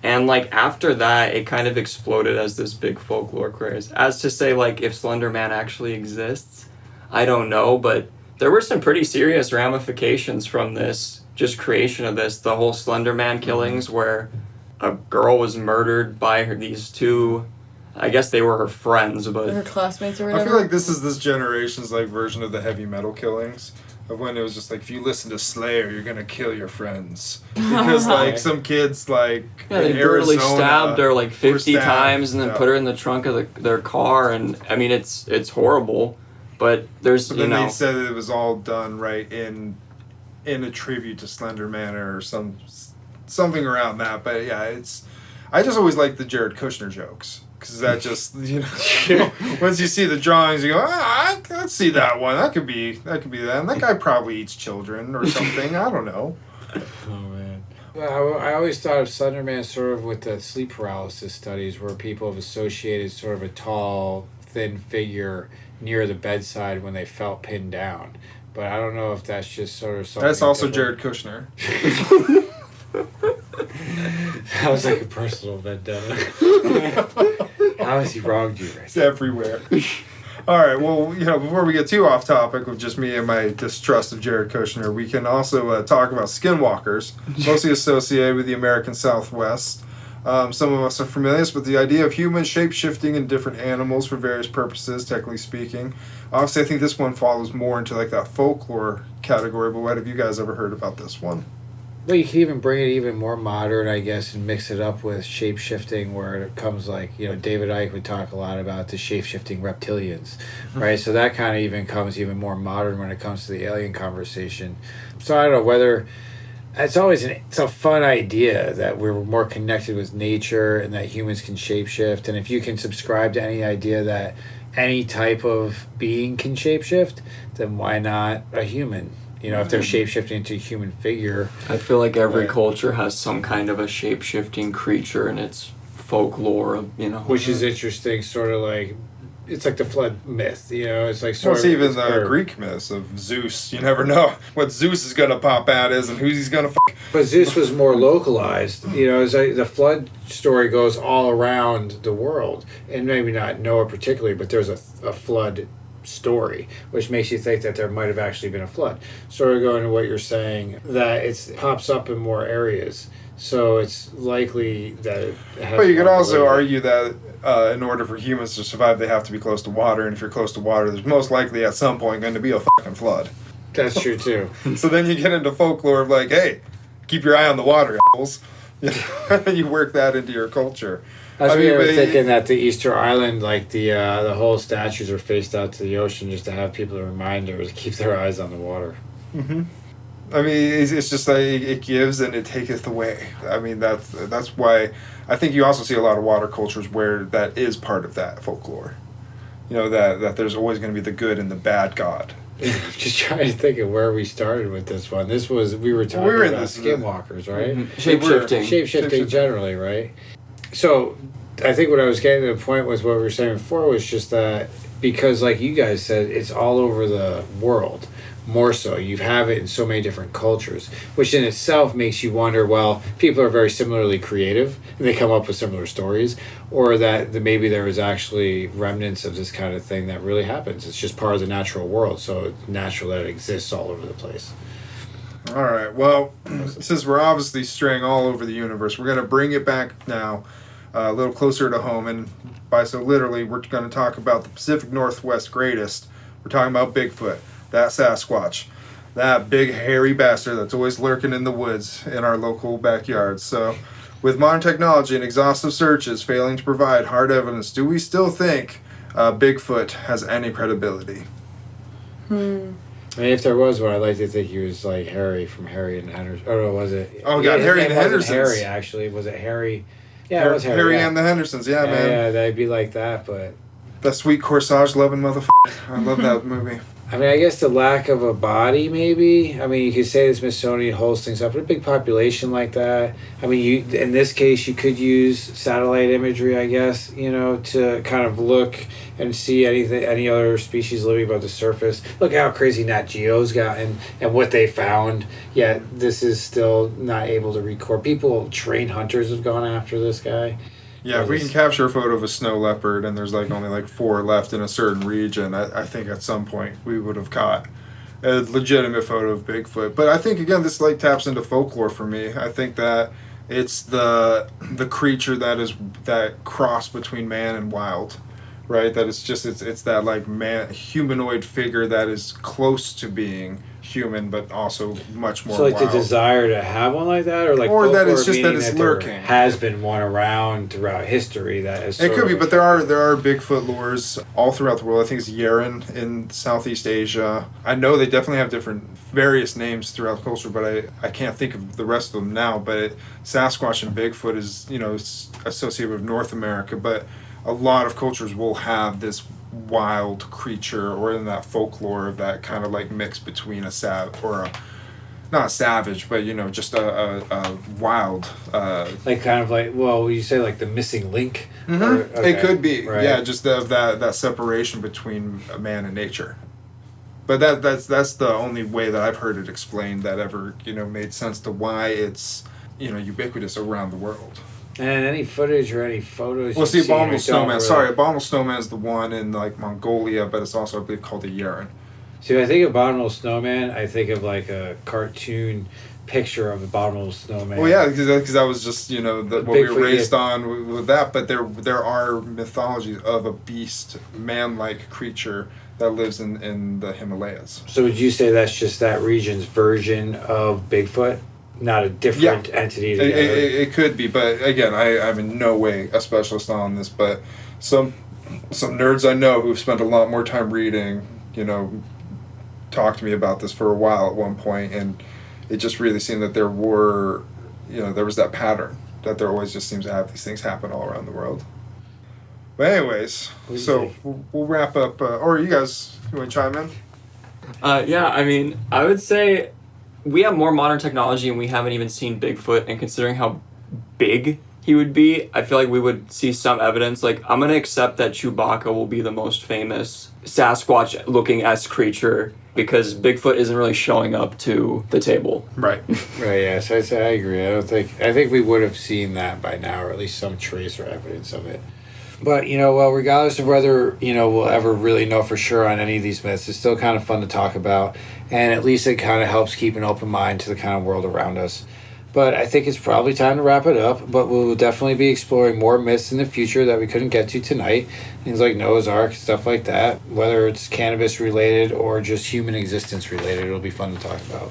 And, like, after that, it kind of exploded as this big folklore craze. As to say, like, if Slender Man actually exists, I don't know. But there were some pretty serious ramifications from this, just creation of this. The whole Slender Man killings where a girl was murdered by these two, I guess they were her friends, but... Her classmates or whatever. I feel like this is this generation's, like, version of the heavy metal killings. Of when it was just like, if you listen to Slayer, you're gonna kill your friends. Because like some kids like they brutally stabbed her like 50 times and then put her in the trunk of their car, and I mean it's horrible, but there's but then they said that it was all done right in a tribute to Slender Man or something around that. But yeah, I just always like the Jared Kushner jokes. Because that just, once you see the drawings, you go, I can see that one. That could be that. And that guy probably eats children or something. I don't know. Oh, man. Well, I always thought of Slenderman sort of with the sleep paralysis studies where people have associated sort of a tall, thin figure near the bedside when they felt pinned down. But I don't know if that's just sort of something. That's also different. Jared Kushner. That was like a personal vendetta. How has he wronged you? Right? It's everywhere. All right, well, before we get too off topic with just me and my distrust of Jared Kushner, we can also talk about skinwalkers, mostly associated with the American Southwest. Some of us are familiar with the idea of humans shape-shifting in different animals for various purposes, technically speaking. Obviously, I think this one follows more into like that folklore category, but what have you guys ever heard about this one? Well, you can even bring it even more modern, I guess, and mix it up with shape-shifting where it comes like, David Icke would talk a lot about the shape-shifting reptilians, right? So that kind of even comes even more modern when it comes to the alien conversation. So I don't know whether... It's a fun idea that we're more connected with nature and that humans can shapeshift. And if you can subscribe to any idea that any type of being can shapeshift, then why not a human? If they're shapeshifting into a human figure. I feel like every culture has some kind of a shape-shifting creature in its folklore, Which is interesting, sort of like... It's like the flood myth, it's like sort of... It's even the Greek myths of Zeus. You never know what Zeus is going to pop out as and who he's going to f***. But Zeus was more localized. It's like the flood story goes all around the world. And maybe not Noah particularly, but there's a flood story, which makes you think that there might have actually been a flood. Sort of going to what you're saying, that it pops up in more areas. So it's likely that it has... But you could also argue that in order for humans to survive, they have to be close to water. And if you're close to water, there's most likely at some point going to be a fucking flood. That's true, too. So then you get into folklore of like, hey, keep your eye on the water, assholes. And you work that into your culture. I was thinking that the Easter Island, like the whole statues are faced out to the ocean just to have people a reminder to keep their eyes on the water. Mm-hmm. I mean, it's just like it gives and it taketh away. I mean, that's why I think you also see a lot of water cultures where that is part of that folklore. That there's always going to be the good and the bad god. Just trying to think of where we started with this one. We were talking about skinwalkers, right? Mm-hmm. Shape-shifting generally, right? So I think what I was getting to the point was what we were saying before was just that because like you guys said, it's all over the world. More so, you have it in so many different cultures, which in itself makes you wonder, well, people are very similarly creative and they come up with similar stories, or that maybe there was actually remnants of this kind of thing that really happens. It's just part of the natural world, so it's natural that it exists all over the place. All right, well, since we're obviously straying all over the universe, we're going to bring it back now a little closer to home, and by so literally, we're going to talk about the Pacific Northwest greatest. We're talking about Bigfoot. That Sasquatch, that big hairy bastard that's always lurking in the woods in our local backyards. So, with modern technology and exhaustive searches failing to provide hard evidence, do we still think Bigfoot has any credibility? I mean, if there was one, I'd like to think he was like Harry from Harry and Henderson. Oh, no, was it? Oh, God, Harry and the Hendersons. Harry, actually. Was it Harry? Yeah, it was Harry. Harry yeah. and the Hendersons, yeah, man. Yeah, that'd be like that, but... That sweet corsage loving motherfucker. I love that movie. I mean, I guess the lack of a body, maybe. I mean, you could say the Smithsonian holds things up, but a big population like that. I mean, in this case, you could use satellite imagery, I guess, to kind of look and see any other species living above the surface. Look how crazy Nat Geo's gotten and what they found. Yet this is still not able to record. Trained hunters have gone after this guy. Yeah, if we can capture a photo of a snow leopard and there's only 4 left in a certain region, I think at some point we would have caught a legitimate photo of Bigfoot. But I think, again, this taps into folklore for me. I think that it's the creature that cross between man and wild, right? That it's that humanoid figure that is close to being human, but also much more wild. The desire to have one like that, or that it's just that it's lurking. There has been one around throughout history that is. It could be, but there are Bigfoot lures all throughout the world. I think it's Yeren in Southeast Asia. I know they definitely have various names throughout the culture, but I can't think of the rest of them now. But Sasquatch and Bigfoot is associated with North America, but a lot of cultures will have this wild creature, or in that folklore of that kind of mix between not a savage, but just a wild. You say the missing link. Mm-hmm. Okay. It could be, right. Yeah, just that separation between man and nature. But that's the only way that I've heard it explained that ever made sense to why it's ubiquitous around the world. And any footage or any photos? Well, see, Abominable Snowman. Sorry, Abominable Snowman is the one in Mongolia, but it's also, I believe, called the Yeren. See, when I think of Abominable Snowman, I think of a cartoon picture of Abominable Snowman. Well, yeah, because that was just what we were raised on with that. But there are mythologies of a beast, man-like creature that lives in the Himalayas. So would you say that's just that region's version of Bigfoot? Not a different entity together. It could be, but again, I'm in no way a specialist on this, but some nerds I know who've spent a lot more time reading, talked to me about this for a while at one point, and it just really seemed that there was that pattern, that there always just seems to have these things happen all around the world. But anyways, so we'll wrap up, or you guys, you want to chime in? Yeah, I mean, I would say we have more modern technology and we haven't even seen Bigfoot, and considering how big he would be, I feel like we would see some evidence. I'm going to accept that Chewbacca will be the most famous Sasquatch-looking-esque creature because Bigfoot isn't really showing up to the table. Right. Right, yes, I agree. I think we would have seen that by now, or at least some trace or evidence of it. But, regardless of whether, we'll ever really know for sure on any of these myths, it's still kind of fun to talk about. And at least it kind of helps keep an open mind to the kind of world around us. But I think it's probably time to wrap it up. But we'll definitely be exploring more myths in the future that we couldn't get to tonight. Things like Noah's Ark, stuff like that. Whether it's cannabis related or just human existence related, it'll be fun to talk about.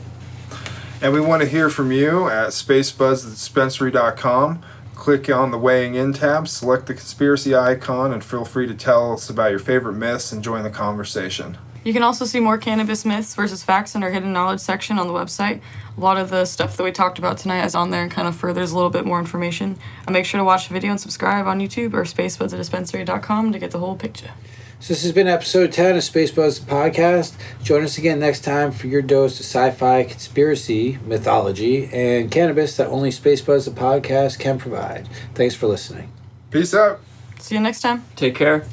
And we want to hear from you at spacebudsdispensary.com. Click on the Weighing In tab, select the conspiracy icon, and feel free to tell us about your favorite myths and join the conversation. You can also see more cannabis myths versus facts in our hidden knowledge section on the website. A lot of the stuff that we talked about tonight is on there and kind of furthers a little bit more information. And make sure to watch the video and subscribe on YouTube or spacebudsdispensary.com to get the whole picture. So this has been episode 10 of Spacebuds Podcast. Join us again next time for your dose of sci-fi, conspiracy, mythology, and cannabis that only Spacebuds the Podcast can provide. Thanks for listening. Peace out. See you next time. Take care.